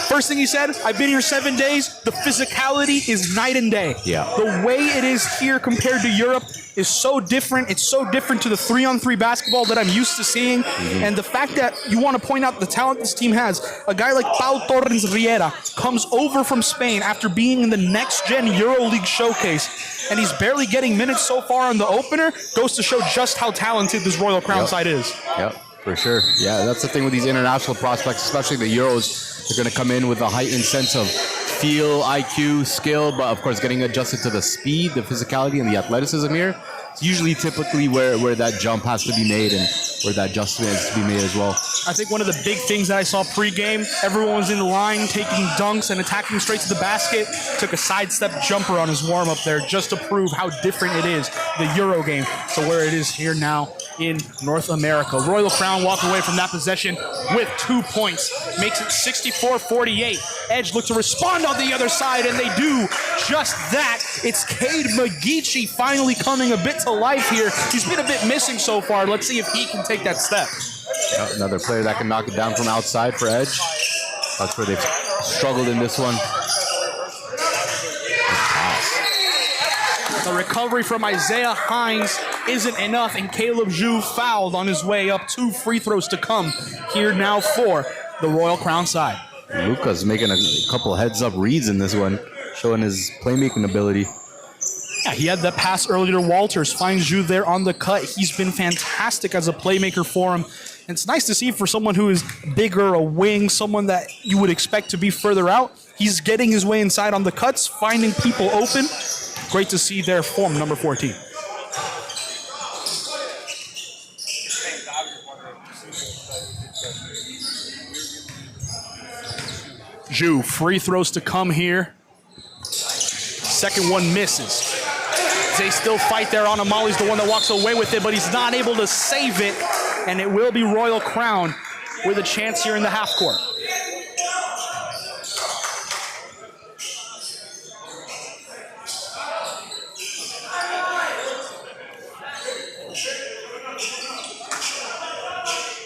First thing he said, I've been here 7 days. The physicality is night and day. Yeah. The way it is here compared to Europe is so different. It's so different to the 3-on-3 basketball that I'm used to seeing. And the fact that you want to point out the talent this team has, a guy like Pau Torrens Riera comes over from Spain after being in the next-gen EuroLeague showcase, and he's barely getting minutes so far on the opener, goes to show just how talented this Royal Crown side is. Yep, for sure. Yeah, that's the thing with these international prospects, especially the Euros. They're going to come in with a heightened sense of feel, IQ, skill, but of course getting adjusted to the speed, the physicality, and the athleticism here. It's usually typically where that jump has to be made and where that adjustment has to be made as well. I think one of the big things that I saw pre-game, everyone was in the line taking dunks and attacking straight to the basket. Took a sidestep jumper on his warm-up there just to prove how different it is, the Euro game, to where it is here now in North America. Royal Crown walk away from that possession with 2 points. Makes it 64-48. Edge look to respond on the other side, and they do just that. It's Cade McGeechee finally coming a bit to life here. He's been a bit missing so far. Let's see if he can take that step. Another player that can knock it down from outside for Edge. That's where they've struggled in this one. The recovery from Isaiah Hines isn't enough, and Caleb Ju fouled on his way up. 2 free throws to come here now for the Royal Crown side. Luka's making a couple heads-up reads in this one, showing his playmaking ability. Yeah, he had that pass earlier to Walters. Finds Ju there on the cut. He's been fantastic as a playmaker for him. And it's nice to see for someone who is bigger, a wing, someone that you would expect to be further out. He's getting his way inside on the cuts, finding people open. Great to see their form, number 14. Ju, free throws to come here. Second one misses. They still fight there. Anamali's the one that walks away with it, but he's not able to save it, and it will be Royal Crown with a chance here in the half court.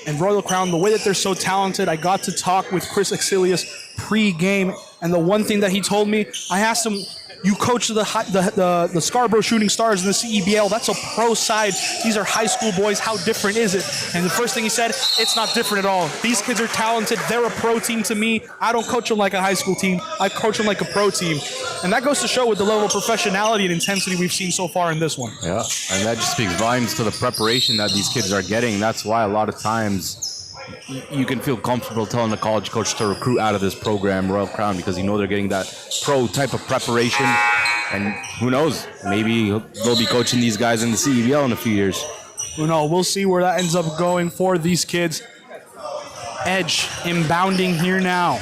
And Royal Crown, the way that they're so talented, I got to talk with Chris Exilius pre-game, and the one thing that he told me, I asked him, you coach the Scarborough Shooting Stars in the CEBL. That's a pro side. These are high school boys. How different is it? And the first thing he said, it's not different at all. These kids are talented. They're a pro team to me. I don't coach them like a high school team. I coach them like a pro team. And that goes to show with the level of professionality and intensity we've seen so far in this one. Yeah, and that just speaks volumes to the preparation that these kids are getting. That's why a lot of times you can feel comfortable telling the college coach to recruit out of this program, Royal Crown, because you know they're getting that pro type of preparation. And who knows, maybe they'll be coaching these guys in the CEBL in a few years. Who knows? We'll see where that ends up going for these kids. Edge inbounding here now.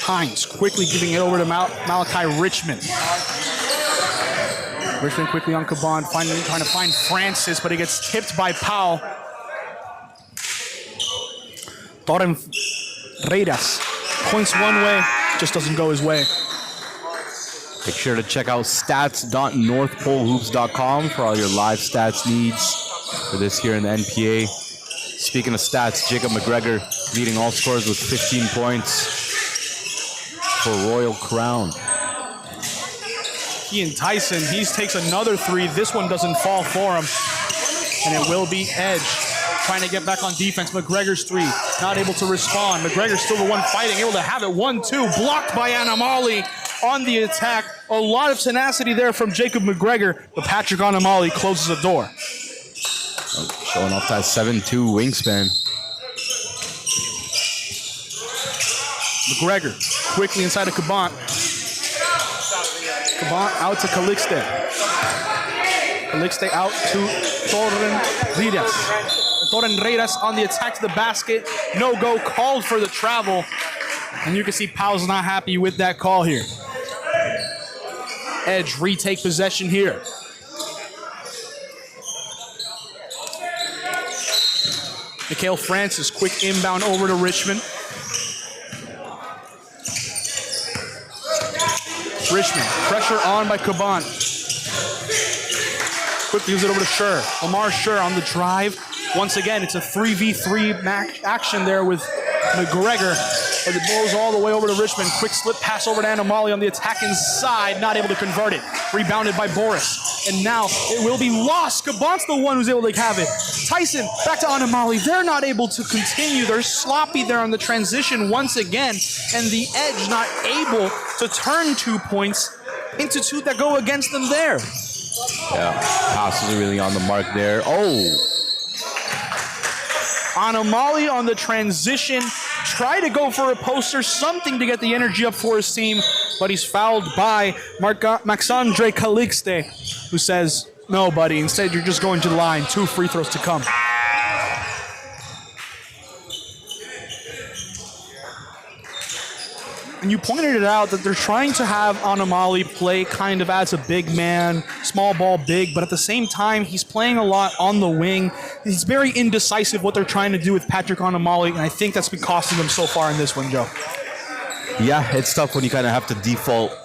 Hines quickly giving it over to Malachi Richmond. Richmond quickly on Caban, trying to find Francis, but he gets tipped by Powell. Toren Reiras points one way, just doesn't go his way. Make sure to check out stats.northpolehoops.com for all your live stats needs for this here in the NPA. Speaking of stats, Jacob McGregor leading all scorers with 15 points for Royal Crown. Ian Tyson, he takes another three. This one doesn't fall for him. And it will be Edge trying to get back on defense. McGregor's three, not able to respond. McGregor's still the one fighting, able to have it 1-2. Blocked by Anamali on the attack. A lot of tenacity there from Jacob McGregor, but Patrick Anamali closes the door. Showing off that 7'2" wingspan. McGregor quickly inside of Caban. Caban out to Calixte. Calixte out to Toren Reiras. Toren Reiras on the attack to the basket. No go called for the travel. And you can see Powell's not happy with that call here. Edge retake possession here. Mikhail Francis, quick inbound over to Richmond. Richmond, pressure on by Caban. Quickly gives it over to Scher. Lamar Scher on the drive. Once again, it's a 3v3 action there with McGregor. But it blows all the way over to Richmond. Quick slip pass over to Anamali on the attacking side. Not able to convert it. Rebounded by Boris. And now it will be lost. Caban's the one who's able to have it. Tyson, back to Anamali. They're not able to continue. They're sloppy there on the transition once again. And the Edge not able to turn 2 points into two that go against them there. Yeah, passes are really on the mark there. Oh! Anamali on the transition. Try to go for a poster, something to get the energy up for his team, but he's fouled by Maxandre Calixte, who says, no, buddy, instead you're just going to the line. 2 free throws to come. And you pointed it out that they're trying to have Anamali play kind of as a big man, small ball big, but at the same time, he's playing a lot on the wing. He's very indecisive what they're trying to do with Patrick Anamali, and I think that's been costing them so far in this one, Joe. Yeah, it's tough when you kind of have to default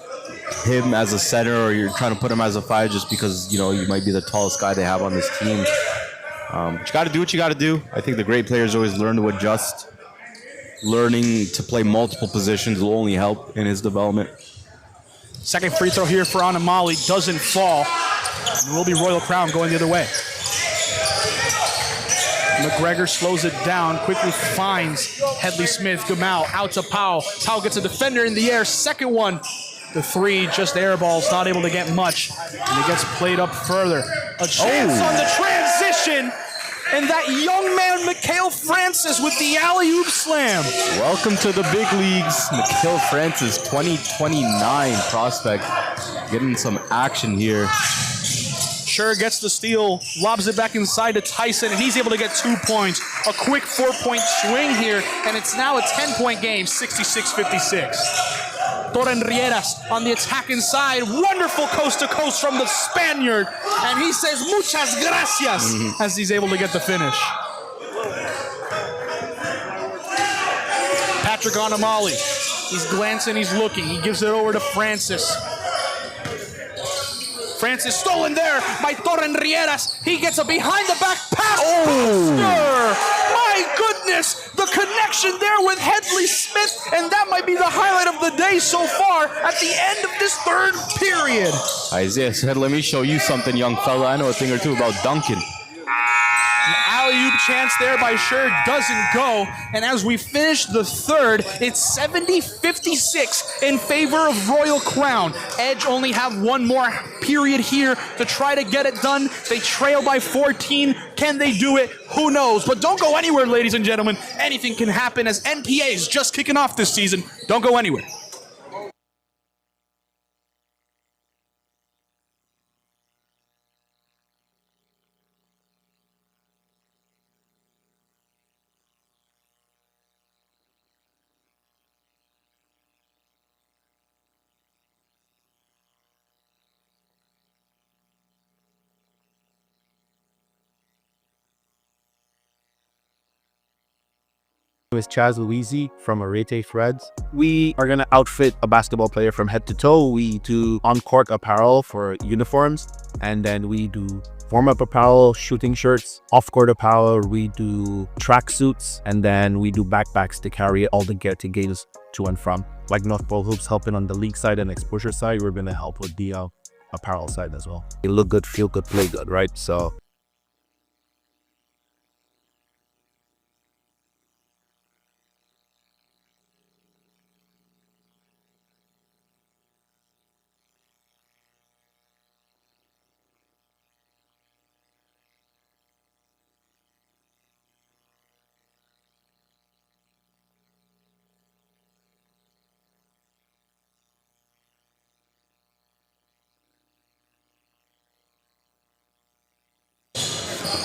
him as a center or you're trying to put him as a 5 just because, you know, you might be the tallest guy they have on this team. But you got to do what you got to do. I think the great players always learn to adjust. Learning to play multiple positions will only help in his development. Second free throw here for Anamali doesn't fall. It will be Royal Crown going the other way. McGregor slows it down, quickly finds Headley Smith. Gamal out to Powell. Powell gets a defender in the air. Second one. The three just air balls, not able to get much. And it gets played up further. A chance on the transition. And that young man, Mikhail Francis, with the alley-oop slam. Welcome to the big leagues. Mikhail Francis, 2029 prospect. Getting some action here. Scher gets the steal, lobs it back inside to Tyson, and he's able to get 2 points. A quick 4-point swing here, and it's now a 10-point game, 66-56. Torrenrieras on the attacking side. Wonderful coast to coast from the Spaniard. And he says, muchas gracias, as he's able to get the finish. Patrick on Amali. He's glancing, he's looking. He gives it over to Francis. Francis stolen there by Torrenrieras. He gets a behind the back pass. My goodness, the connection there with Headley Smith, and that might be the highlight of the day so far at the end of this third period. Isaiah said, let me show you something, young fella. I know a thing or two about dunking. An alley-oop chance there by Sher doesn't go. And as we finish the third, it's 70-56 in favor of Royal Crown. Edge only have one more period here to try to get it done. They trail by 14. Can they do it? Who knows? But don't go anywhere, ladies and gentlemen. Anything can happen as NPA is just kicking off this season. Don't go anywhere. Is Chaz Louisi from Arete Threads. We are going to outfit a basketball player from head to toe. We do on-court apparel for uniforms, and then we do warm-up apparel, shooting shirts, off-court apparel. We do track suits, and then we do backpacks to carry all the gear to games to and from. Like North Pole Hoops helping on the league side and exposure side, we're going to help with the apparel side as well. They look good, feel good, play good, right? So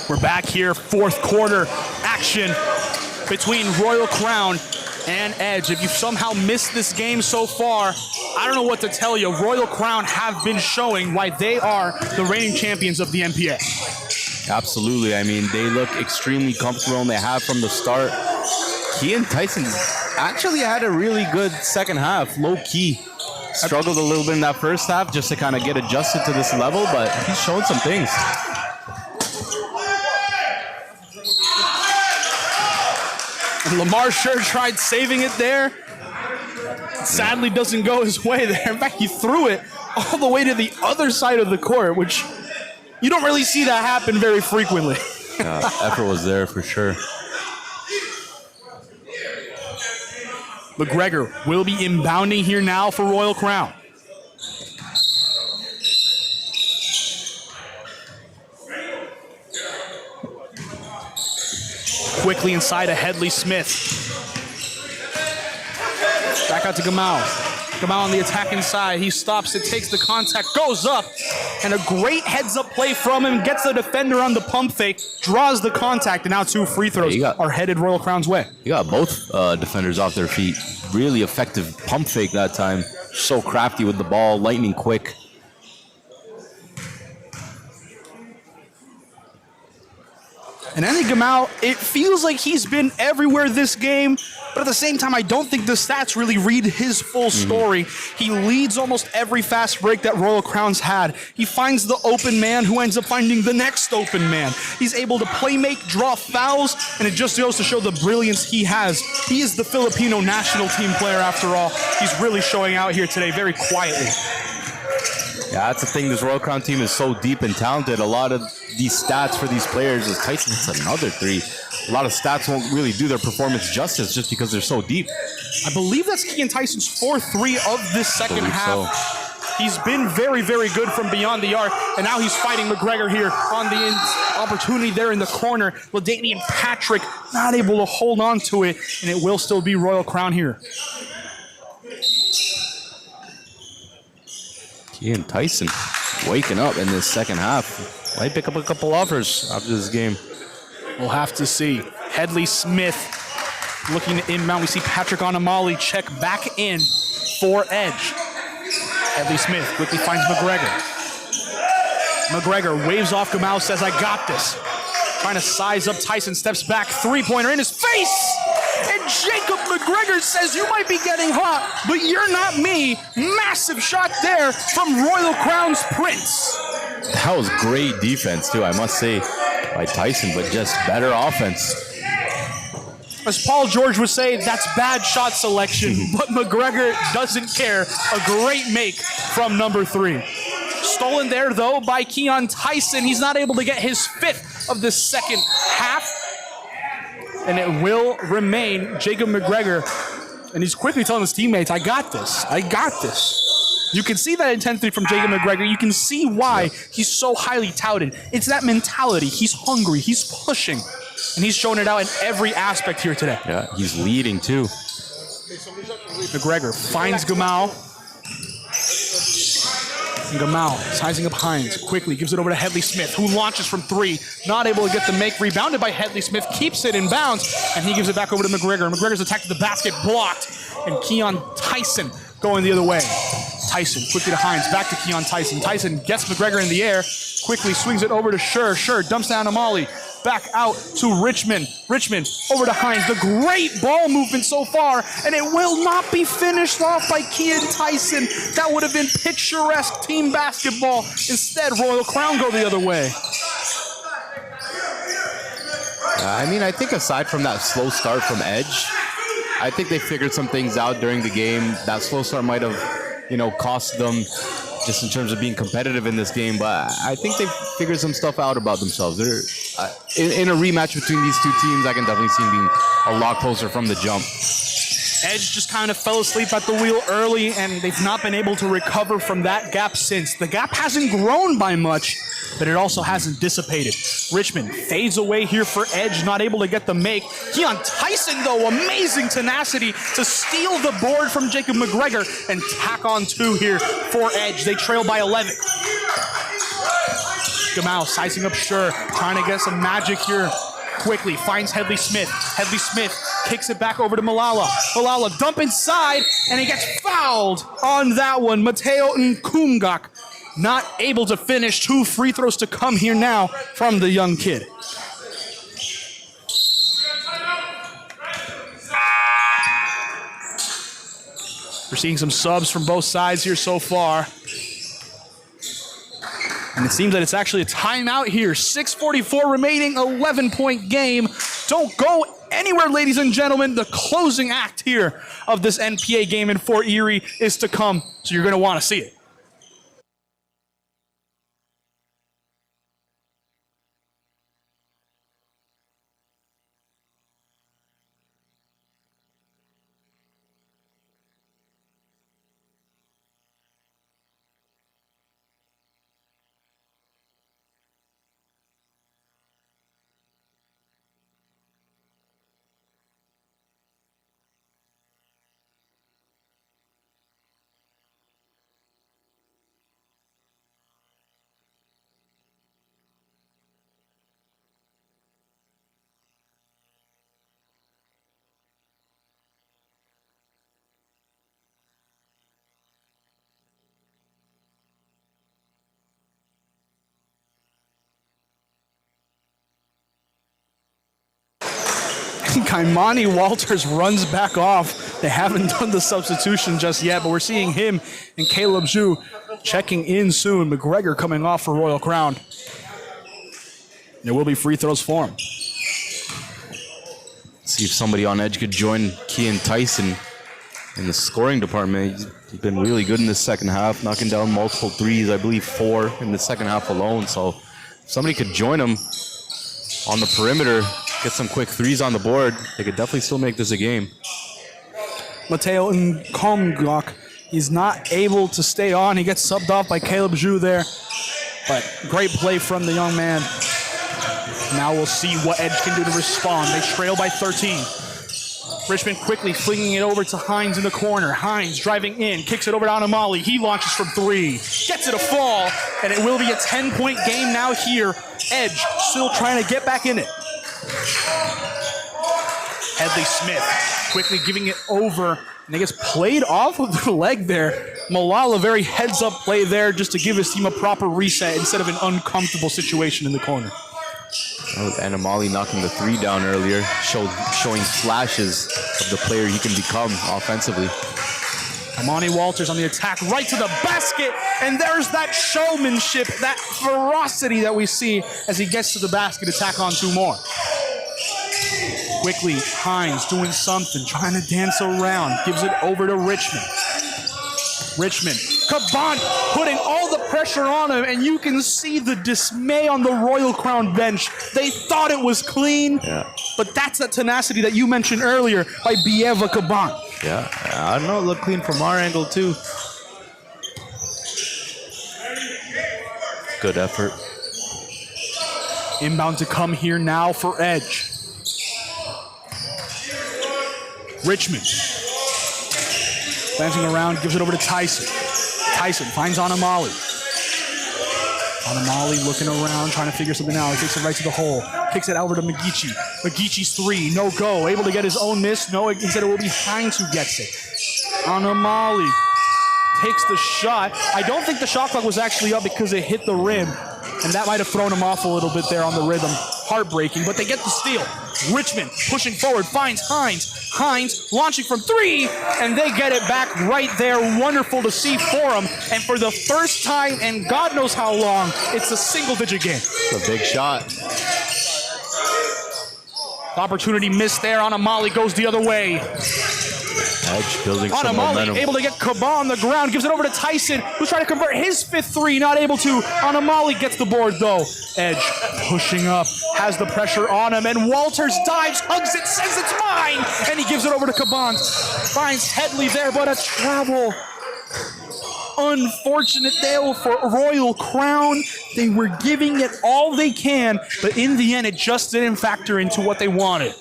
we're back here, fourth quarter action between Royal Crown and Edge. If you've somehow missed this game so far, I don't know what to tell you. Royal Crown have been showing why they are the reigning champions of the NPA. Absolutely. I mean, they look extremely comfortable, and they have from the start. Kean Tyson actually had a really good second half, low-key. Struggled a little bit in that first half just to kind of get adjusted to this level, but he's shown some things. And Lamar sure tried saving it there. Sadly doesn't go his way there. In fact, he threw it all the way to the other side of the court, which you don't really see that happen very frequently. Effort was there for sure. McGregor will be inbounding here now for Royal Crown. Quickly inside of Headley Smith. Back out to Gamal. Gamal on the attacking side. He stops it, takes the contact, goes up, and a great heads-up play from him. Gets the defender on the pump fake, draws the contact, and now 2 free throws are headed Royal Crown's way. You got both defenders off their feet. Really effective pump fake that time. So crafty with the ball, lightning quick. And Andy Gamal, it feels like he's been everywhere this game, but at the same time, I don't think the stats really read his full story. He leads almost every fast break that Royal Crown's had. He finds the open man who ends up finding the next open man. He's able to play make, draw fouls, and it just goes to show the brilliance he has. He is the Filipino national team player after all. He's really showing out here today very quietly. Yeah, that's the thing. This Royal Crown team is so deep and talented. A lot of these stats for these players, as Tyson hits another 3, a lot of stats won't really do their performance justice just because they're so deep. I believe that's Kean Tyson's 4th 3 of this second half. So. He's been very, very good from beyond the arc, and now he's fighting McGregor here on the opportunity there in the corner. Ladanian Patrick not able to hold on to it, and it will still be Royal Crown here. Kean Tyson waking up in this second half. Might pick up a couple offers after this game. We'll have to see. Headley Smith looking to inbound. We see Patrick on Amali check back in for Edge. Headley Smith quickly finds McGregor. McGregor waves off Gamal, says, I got this. Trying to size up Tyson, steps back, three-pointer in his face! And Jacob McGregor says, you might be getting hot, but you're not me. Massive shot there from Royal Crown's Prince. That was great defense, too, I must say, by Tyson, but just better offense. As Paul George would say, that's bad shot selection, but McGregor doesn't care. A great make from number 3. Stolen there, though, by Keon Tyson. He's not able to get his 5th of the second half. And it will remain Jacob McGregor. And he's quickly telling his teammates, I got this. I got this. You can see that intensity from Jacob McGregor. You can see why he's so highly touted. It's that mentality. He's hungry. He's pushing. And he's showing it out in every aspect here today. Yeah, he's leading, too. McGregor finds Gamal. And Gamal sizing up Hines quickly, gives it over to Headley Smith, who launches from 3, not able to get the make, rebounded by Headley Smith, keeps it in bounds, and he gives it back over to McGregor. McGregor's attack to the basket, blocked, and Keon Tyson going the other way. Tyson quickly to Hines, back to Keon Tyson. Tyson gets McGregor in the air, quickly swings it over to Schur. Schur dumps down to Molly. Back out to Richmond. Richmond over to Hines. The great ball movement so far, and it will not be finished off by Keon Tyson. That would have been picturesque team basketball. Instead, Royal Crown go the other way. I mean, I think aside from that slow start from Edge, I think they figured some things out during the game. That slow start might have, cost them just in terms of being competitive in this game, but I think they figured some stuff out about themselves. They're in a rematch between these two teams, I can definitely see them being a lot closer from the jump. Edge just kind of fell asleep at the wheel early, and they've not been able to recover from that gap since. The gap hasn't grown by much, but it also hasn't dissipated. Richmond fades away here for Edge, not able to get the make. Keon Tyson, though, amazing tenacity to steal the board from Jacob McGregor and tack on 2 here for Edge. They trail by 11. Gamal sizing up Schur, trying to get some magic here. Quickly finds Headley Smith. Headley Smith kicks it back over to Malala. Malala dump inside, and he gets fouled on that one. Mateo Nkumgak not able to finish. 2 free throws to come here now from the young kid. We're seeing some subs from both sides here so far. And it seems that it's actually a timeout here. 6:44 remaining, 11-point game. Don't go anywhere, ladies and gentlemen. The closing act here of this NPA game in Fort Erie is to come, so you're going to want to see it. Kaimani Walters runs back off. They haven't done the substitution just yet, but we're seeing him and Caleb Zhu checking in soon. McGregor coming off for Royal Crown. There will be free throws for him. See if somebody on Edge could join Keon Tyson in the scoring department. He's been really good in the second half, knocking down multiple threes, I believe 4 in the second half alone. So if somebody could join him on the perimeter, get some quick threes on the board, they could definitely still make this a game. Mateo Nkomgak, he's not able to stay on. He gets subbed off by Caleb Zhu there. But great play from the young man. Now we'll see what Edge can do to respond. They trail by 13. Richmond quickly flinging it over to Hines in the corner. Hines driving in, kicks it over to Anamali. He launches from 3, gets it a fall, and it will be a 10-point game now here. Edge still trying to get back in it. Headley Smith quickly giving it over And it gets played off of the leg there. Malala, very heads-up play there just to give his team a proper reset instead of an uncomfortable situation in the corner. Oh, and Amali knocking the 3 down earlier, showing flashes of the player he can become offensively. Amani Walters on the attack, right to the basket, and there's that showmanship, that ferocity that we see as he gets to the basket to tack on 2 more. Quickly, Hines doing something, trying to dance around, gives it over to Richmond. Richmond, Caban putting all the pressure on him, and you can see the dismay on the Royal Crown bench. They thought it was clean, but that's the tenacity that you mentioned earlier by Bieva Caban. Yeah, I don't know, it looked clean from our angle too. Good effort. Inbound to come here now for Edge. Richmond. Glancing around, gives it over to Tyson. Tyson finds Anamali. Anamali looking around, trying to figure something out. He takes it right to the hole. Kicks it over to Megichi. Megichi's 3, no go. Able to get his own miss. No, instead it will be Hines who gets it. Anamali takes the shot. I don't think the shot clock was actually up because it hit the rim. And that might have thrown him off a little bit there on the rhythm. Heartbreaking, but they get the steal. Richmond pushing forward, finds Hines. Hines launching from 3, and they get it back right there. Wonderful to see for him. And for the first time in God knows how long, it's a single-digit game. It's a big shot. Opportunity missed there. Anamali goes the other way. Edge building some Anamali momentum. able to get Caban on the ground, gives it over to Tyson, who's trying to convert his 5th 3, not able to. Anamali gets the board though. Edge pushing up, has the pressure on him, and Walters dives, hugs it, says it's mine, and he gives it over to Caban. Finds Headley there, but a travel. Unfortunate there for Royal Crown. They were giving it all they can, but in the end, it just didn't factor into what they wanted.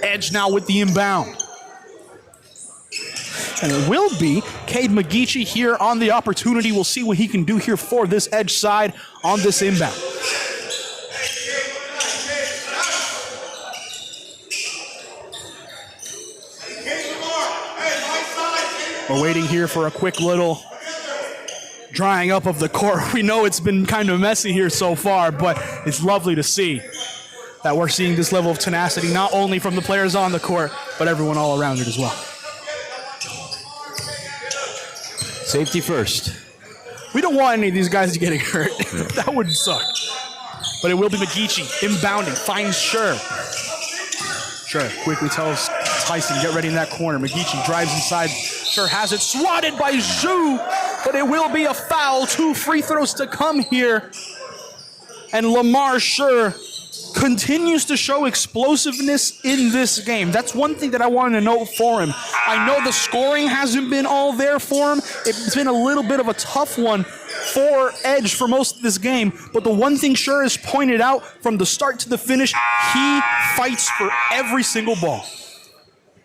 Edge now with the inbound. And it will be Cade Megichi here on the opportunity. We'll see what he can do here for this Edge side on this inbound. We're waiting here for a quick little drying up of the court. We know it's been kind of messy here so far, but it's lovely to see that we're seeing this level of tenacity, not only from the players on the court, but everyone all around it as well. Safety first. We don't want any of these guys getting hurt. That would suck. But it will be Megichi inbounding, finds Scher. Scher quickly tells Tyson, get ready in that corner. Megichi drives inside. Scher has it swatted by Zhu, but it will be a foul. 2 free throws to come here. And Lamar Scher continues to show explosiveness in this game. That's one thing that I wanted to note for him. I know the scoring hasn't been all there for him. It's been a little bit of a tough one for Edge for most of this game, but the one thing Scher has pointed out from the start to the finish, he fights for every single ball.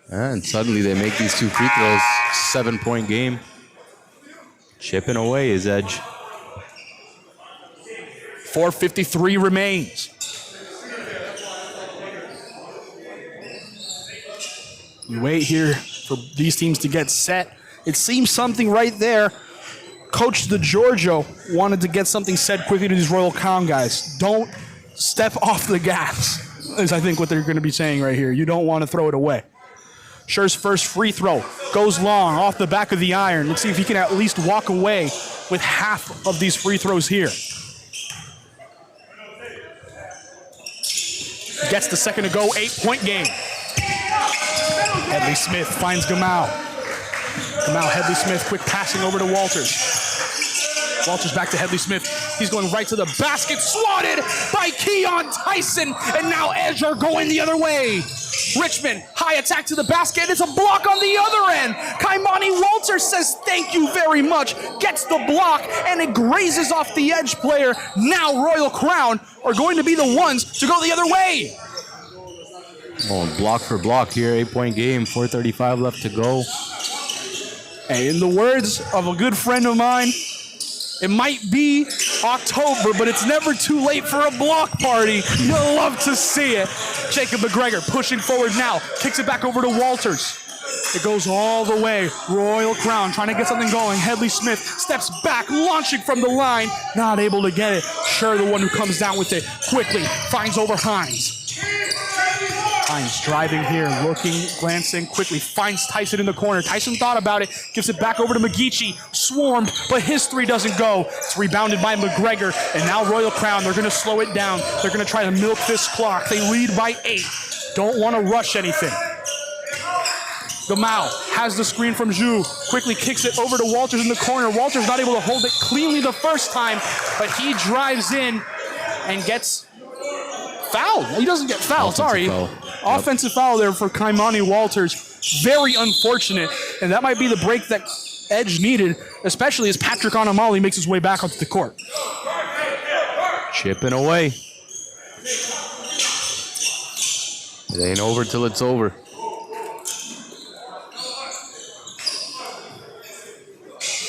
And suddenly they make these 2 free throws. 7-point game. Chipping away is Edge. 4:53 remains. We wait here for these teams to get set. It seems something right there. Coach DeGiorgio wanted to get something said quickly to these Royal Crown guys. Don't step off the gas, is I think what they're going to be saying right here. You don't want to throw it away. Scher's first free throw goes long off the back of the iron. Let's see if he can at least walk away with half of these free throws here. Gets the second to go, 8-point game. Headley Smith finds Gamal. Gamal, Headley Smith, quick passing over to Walters. Walters back to Headley Smith. He's going right to the basket, swatted by Keon Tyson, and now Edge are going the other way. Richmond, high attack to the basket, and it's a block on the other end. Kaimani Walters says thank you very much, gets the block, and it grazes off the Edge player. Now Royal Crown are going to be the ones to go the other way. Oh, block for block here, 8-point game, 4:35 left to go. Hey, in the words of a good friend of mine, It might be October, but it's never too late for a block party. You'll love to see it. Jacob McGregor pushing forward now. Kicks it back over to Walters. It goes all the way. Royal Crown trying to get something going. Headley Smith steps back, launching from the line. Not able to get it. Sure, the one who comes down with it quickly finds over Hines. Hines driving here, looking, glancing, quickly finds Tyson in the corner. Tyson thought about it, gives it back over to McGeechee. Swarmed, but his three doesn't go. It's rebounded by McGregor, and now Royal Crown, they're going to slow it down. They're going to try to milk this clock. They lead by 8. Don't want to rush anything. Gamau has the screen from Zhu, quickly kicks it over to Walters in the corner. Walters not able to hold it cleanly the first time, but he drives in and gets fouled. He doesn't get fouled, Offensive foul there for Kaimani Walters. Very unfortunate, and that might be the break that Edge needed, especially as Patrick Anamali makes his way back onto the court. Chipping away. It ain't over till it's over.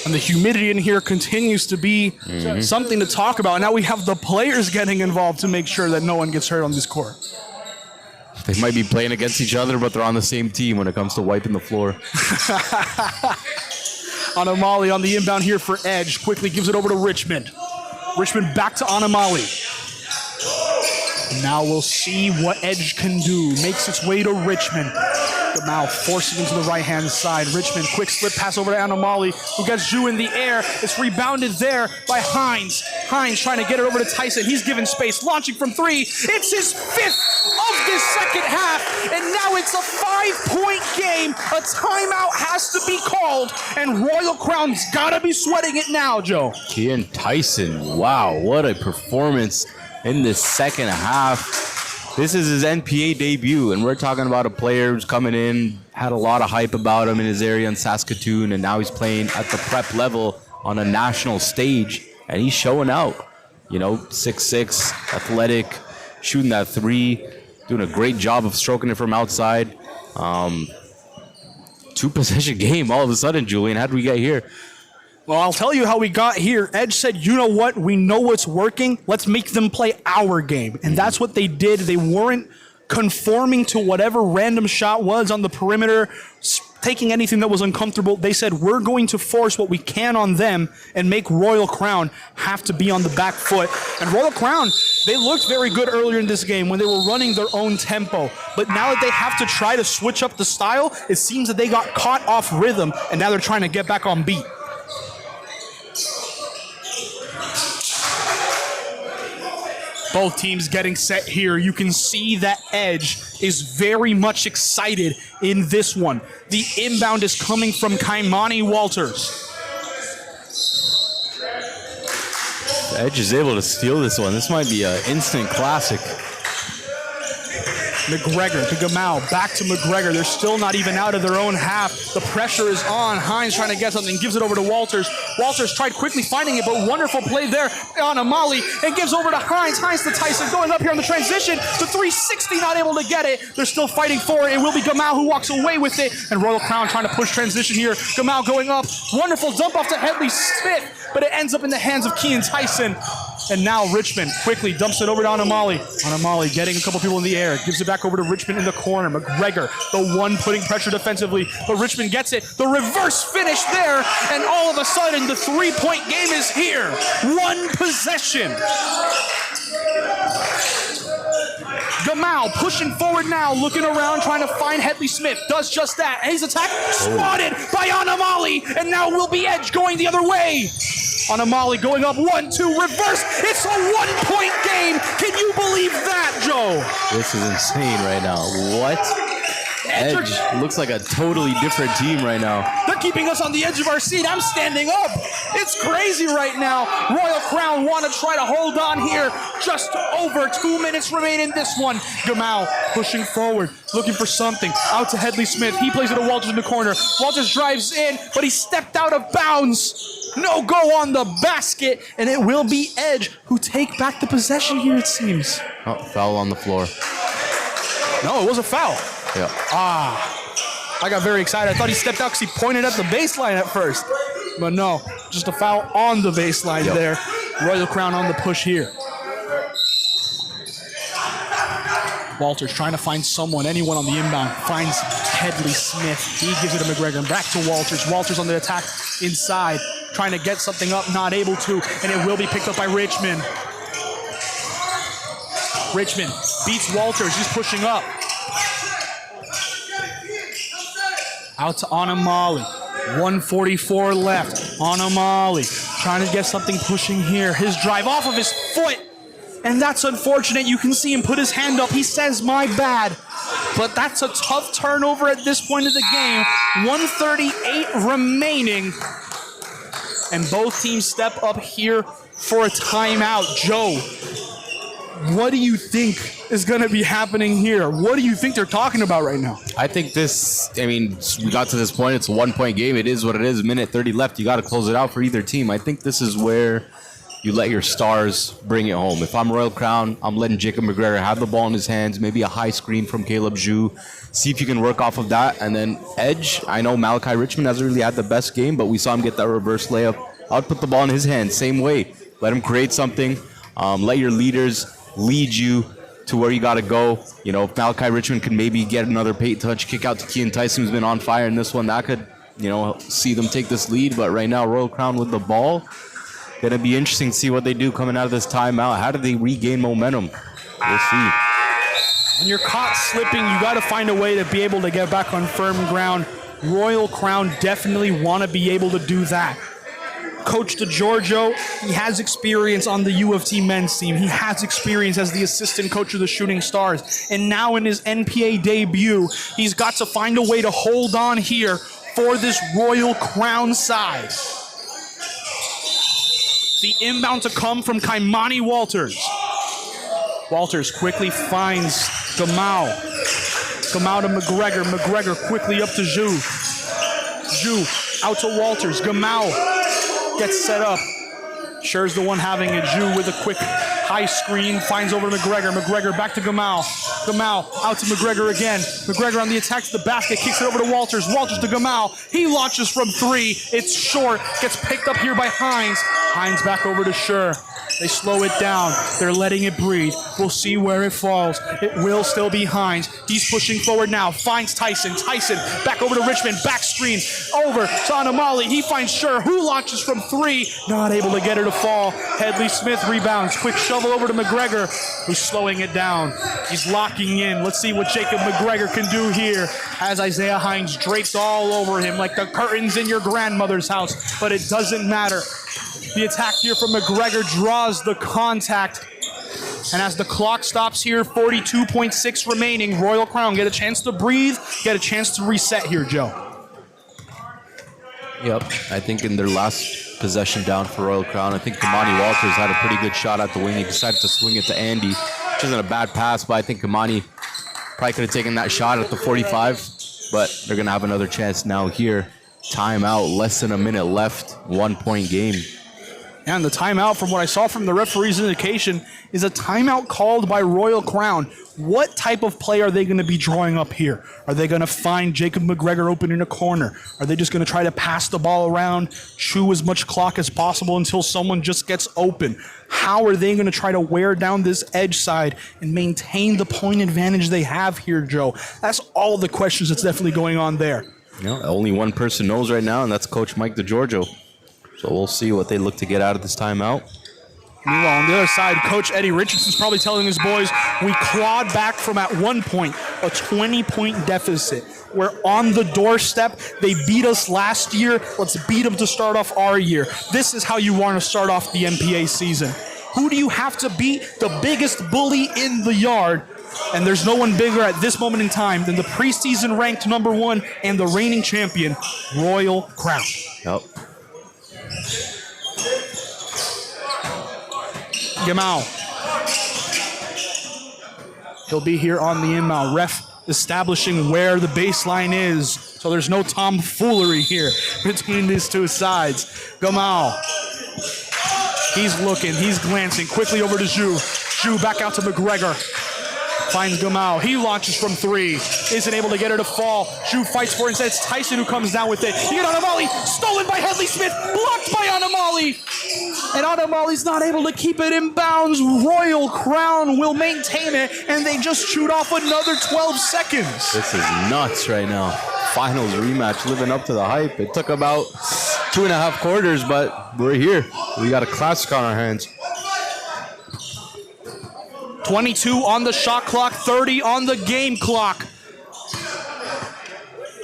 And the humidity in here continues to be something to talk about. Now we have the players getting involved to make sure that no one gets hurt on this court. They might be playing against each other, but they're on the same team when it comes to wiping the floor. Anamali on the inbound here for Edge. Quickly gives it over to Richmond. Richmond back to Anamali. Now we'll see what Edge can do. Makes its way to Richmond. Gamau forcing into the right-hand side. Richmond, quick slip pass over to Anamali, who gets Zhu in the air. It's rebounded there by Hines. Hines trying to get it over to Tyson. He's given space, launching from 3. It's his 5th of this second half, and now it's a 5-point game. A timeout has to be called, and Royal Crown's got to be sweating it now, Joe. Kian Tyson, wow, what a performance in this second half. This is his NPA debut, and we're talking about a player who's coming in, had a lot of hype about him in his area in Saskatoon, and now he's playing at the prep level on a national stage, and he's showing out. You know, 6'6", athletic, shooting that 3, doing a great job of stroking it from outside. 2-possession game all of a sudden, Julian. How did we get here? Well, I'll tell you how we got here. Edge said, you know what? We know what's working. Let's make them play our game. And that's what they did. They weren't conforming to whatever random shot was on the perimeter, taking anything that was uncomfortable. They said, we're going to force what we can on them and make Royal Crown have to be on the back foot. And Royal Crown, they looked very good earlier in this game when they were running their own tempo. But now that they have to try to switch up the style, it seems that they got caught off rhythm, and now they're trying to get back on beat. Both teams getting set here. You can see that Edge is very much excited in this one. The inbound is coming from Kaimani Walters. Edge is able to steal this one. This might be an instant classic. McGregor to Gamau, back to McGregor. They're still not even out of their own half. The pressure is on. Hines trying to get something, gives it over to Walters. Walters tried quickly finding it, but wonderful play there on Amali, and gives over to Hines. Hines to Tyson, going up here on the transition to 360, not able to get it. They're still fighting for it. It will be Gamau who walks away with it, and Royal Crown trying to push transition here. Gamau going up, wonderful dump off to Headley Smith, but it ends up in the hands of Kian Tyson. And now Richmond quickly dumps it over to Anamali. Anamali getting a couple people in the air. Gives it back over to Richmond in the corner. McGregor, the one putting pressure defensively. But Richmond gets it. The reverse finish there. And all of a sudden, the three-point game is here. One possession. Gamau pushing forward now, looking around, trying to find Headley Smith. Does just that. And he's attacked. Spotted by Anamali. And now will be Edge going the other way. Anamali going up 1-2, reverse. It's a 1-point game. Can you believe that, Joe? This is insane right now. What? Edge looks like a totally different team right now. They're keeping us on the edge of our seat. I'm standing up. It's crazy right now. Royal Crown want to try to hold on here. Just over 2 minutes remain in this one. Gamau pushing forward, looking for something. Out to Headley Smith. He plays it to Walters in the corner. Walters drives in, but he stepped out of bounds. No go on the basket, and it will be Edge who take back the possession here, it seems. Oh, foul on the floor. No, it was a foul. Yeah. I got very excited. I thought he stepped out because he pointed at the baseline at first. But no, just a foul on the baseline there. Royal Crown on the push here. Walters trying to find someone, anyone on the inbound. Finds Headley Smith. He gives it to McGregor. And back to Walters. Walters on the attack inside. Trying to get something up, not able to. And it will be picked up by Richmond. Richmond beats Walters. He's pushing up. Out to Anamali. 1:44 left. Anamali trying to get something pushing here. His drive off of his foot. And that's unfortunate. You can see him put his hand up. He says, my bad. But that's a tough turnover at this point of the game. 1:38 remaining. And both teams step up here for a timeout. Joe, what do you think is going to be happening here? What do you think they're talking about right now? I think we got to this point. It's a 1-point game. It is what it is. Minute 30 left. You got to close it out for either team. I think this is where you let your stars bring it home. If I'm Royal Crown, I'm letting Jacob McGregor have the ball in his hands, maybe a high screen from Caleb Zhu. See if you can work off of that. And then Edge, I know Malachi Richmond hasn't really had the best game, but we saw him get that reverse layup. I would put the ball in his hands, same way. Let him create something. Let your leaders lead you to where you got to go. You know, if Malachi Richmond could maybe get another paint touch, kick out to Kean Tyson, who's been on fire in this one, that could, see them take this lead. But right now, Royal Crown with the ball. Going to be interesting to see what they do coming out of this timeout. How do they regain momentum? We'll see. When you're caught slipping, you got to find a way to be able to get back on firm ground. Royal Crown definitely want to be able to do that. Coach DeGiorgio, he has experience on the U of T men's team. He has experience as the assistant coach of the Shooting Stars. And now in his NPA debut, he's got to find a way to hold on here for this Royal Crown side. The inbound to come from Kaimani Walters. Walters quickly finds Gamal. Gamal to McGregor. McGregor quickly up to Zhu. Zhu out to Walters. Gamal gets set up. Sure's the one having it. Zhu with a quick high screen. Finds over to McGregor. McGregor back to Gamal. Gamal out to McGregor again. McGregor on the attack to the basket. Kicks it over to Walters. Walters to Gamal. He launches from three. It's short. Gets picked up here by Hines. Hines back over to Sure. They slow it down. They're letting it breathe. We'll see where it falls. It will still be Hines. He's pushing forward now. Finds Tyson. Tyson back over to Richmond. Back screen over to Anamali. He finds Sure, who launches from three. Not able to get her to fall. Headley Smith rebounds. Quick shovel over to McGregor, who's slowing it down. He's locking in. Let's see what Jacob McGregor can do here as Isaiah Hines drapes all over him like the curtains in your grandmother's house. But it doesn't matter. The attack here from McGregor draws the contact. And as the clock stops here, 42.6 remaining, Royal Crown get a chance to breathe, get a chance to reset here, Joe. Yep, I think in their last possession down for Royal Crown, I think Kamani Walters had a pretty good shot at the wing. He decided to swing it to Andy, which isn't a bad pass, but I think Kamani probably could have taken that shot at the 45, but they're going to have another chance now here. Timeout, less than a minute left, 1-point game. And the timeout, from what I saw from the referee's indication, is a timeout called by Royal Crown. What type of play are they going to be drawing up here? Are they going to find Jacob McGregor open in a corner? Are they just going to try to pass the ball around, chew as much clock as possible until someone just gets open? How are they going to try to wear down this edge side and maintain the point advantage they have here, Joe? That's all the questions that's definitely going on there. Only one person knows right now, and that's Coach Mike DeGiorgio. So we'll see what they look to get out of this timeout. Meanwhile, on the other side, Coach Eddie Richardson's probably telling his boys, we clawed back from at one point a 20-point deficit. We're on the doorstep. They beat us last year. Let's beat them to start off our year. This is how you want to start off the NPA season. Who do you have to beat? The biggest bully in the yard. And there's no one bigger at this moment in time than the preseason ranked number one and the reigning champion, Royal Crown. Yep. Gamal. He'll be here on the inbound. Ref establishing where the baseline is. So there's no tomfoolery here between these two sides. Gamal. He's looking. He's glancing. Quickly over to Zhu. Zhu back out to McGregor. Finds Gamal. He launches from three. isn't able to get her to fall. Shu fights for it. Instead, it's Tyson who comes down with it. You get Anamali, stolen by Headley Smith, blocked by Anamali. And Anamali's not able to keep it in bounds. Royal Crown will maintain it, and they just shoot off another 12 seconds. This is nuts right now. Finals rematch living up to the hype. It took about 2.5 quarters, but we're here. We got a classic on our hands. 22 on the shot clock, 30 on the game clock.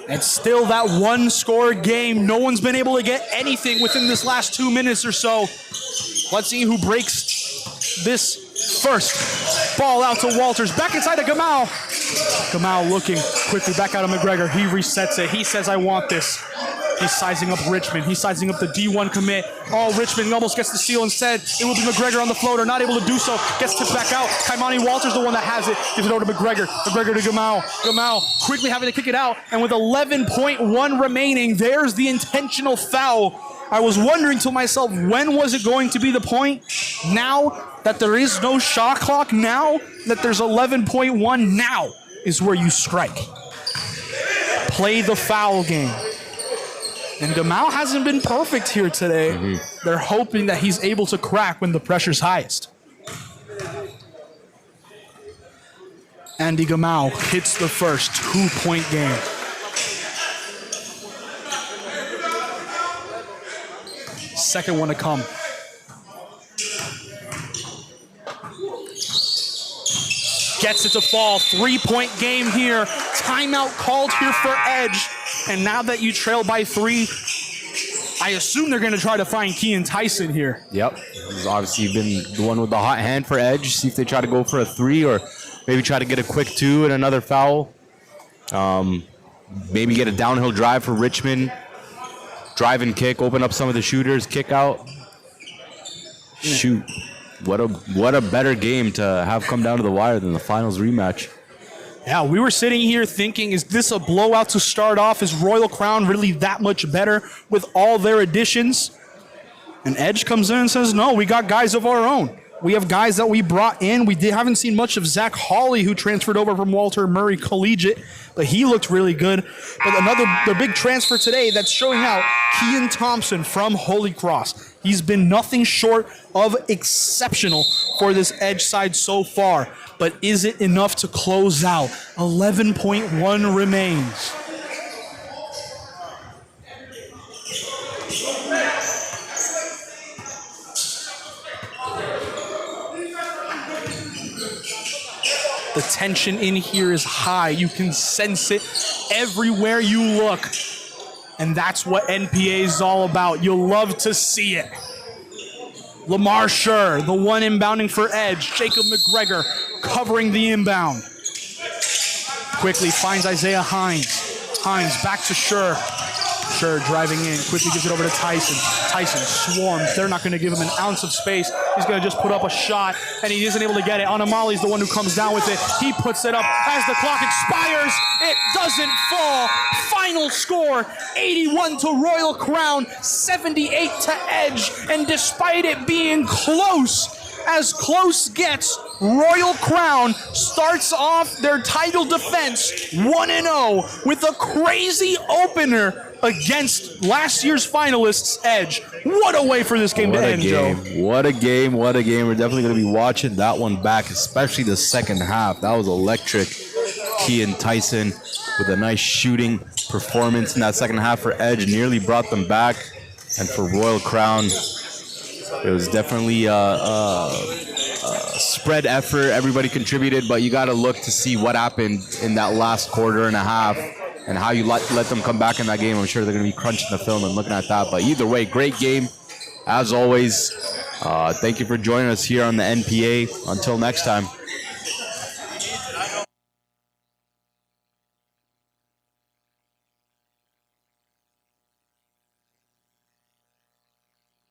It's still that one-score game. No one's been able to get anything within this last 2 minutes or so. Let's see who breaks this first. Ball out to Walters. Back inside to Gamal. Gamal looking quickly back out of McGregor. He resets it. He says, I want this. He's sizing up Richmond. He's sizing up the D1 commit. Oh, Richmond almost gets the steal instead. It will be McGregor on the floater. Not able to do so. Gets tipped back out. Kaimani Walters the one that has it. Gives it over to McGregor. McGregor to Gamal. Gamal quickly having to kick it out. And with 11.1 remaining, there's the intentional foul. I was wondering to myself, when was it going to be the point? Now that there is no shot clock, now that there's 11.1, now is where you strike. Play the foul game. And Gamal hasn't been perfect here today. They're hoping that he's able to crack when the pressure's highest. Andy Gamal hits the first 2-point game. Second one to come. Gets it to fall. 3-point game here. Timeout called here for Edge. And now that you trail by 3, I assume they're going to try to find Kean Tyson here. Yep. He's obviously been the one with the hot hand for Edge. See if they try to go for a 3 or maybe try to get a quick 2 and another foul. Maybe get a downhill drive for Richmond. Drive and kick, open up some of the shooters, kick out. Shoot. What a better game to have come down to the wire than the finals rematch. Yeah, we were sitting here thinking, is this a blowout to start off? Is Royal Crown really that much better with all their additions? And Edge comes in and says, no, we got guys of our own. We have guys that we brought in. We haven't seen much of Zach Hawley, who transferred over from Walter Murray Collegiate, but he looked really good. But the big transfer today that's showing out, Kean Thompson from Holy Cross. He's been nothing short of exceptional for this Edge side so far. But is it enough to close out? 11.1 remains. The tension in here is high. You can sense it everywhere you look. And that's what NPA is all about. You'll love to see it. Lamar Schur, the one inbounding for Edge. Jacob McGregor covering the inbound. Quickly finds Isaiah Hines. Hines back to Schur. Schur driving in, quickly gives it over to Tyson. Tyson swarms. They're not going to give him an ounce of space. He's going to just put up a shot, and he isn't able to get it. Anamali's the one who comes down with it. He puts it up as the clock expires. It doesn't fall. Final score, 81 to Royal Crown, 78 to Edge. And despite it being close, as close gets, Royal Crown starts off their title defense 1-0 with a crazy opener against last year's finalists, Edge. What a way for this game to end, Joe. What a game, what a game. We're definitely going to be watching that one back, especially the second half. That was electric. Kean Tyson with a nice shooting performance in that second half for Edge. Nearly brought them back. And for Royal Crown, it was definitely a spread effort. Everybody contributed, but you got to look to see what happened in that last quarter and a half and how you let them come back in that game. I'm sure they're going to be crunching the film and looking at that. But either way, great game. As always, thank you for joining us here on the NPA. Until next time.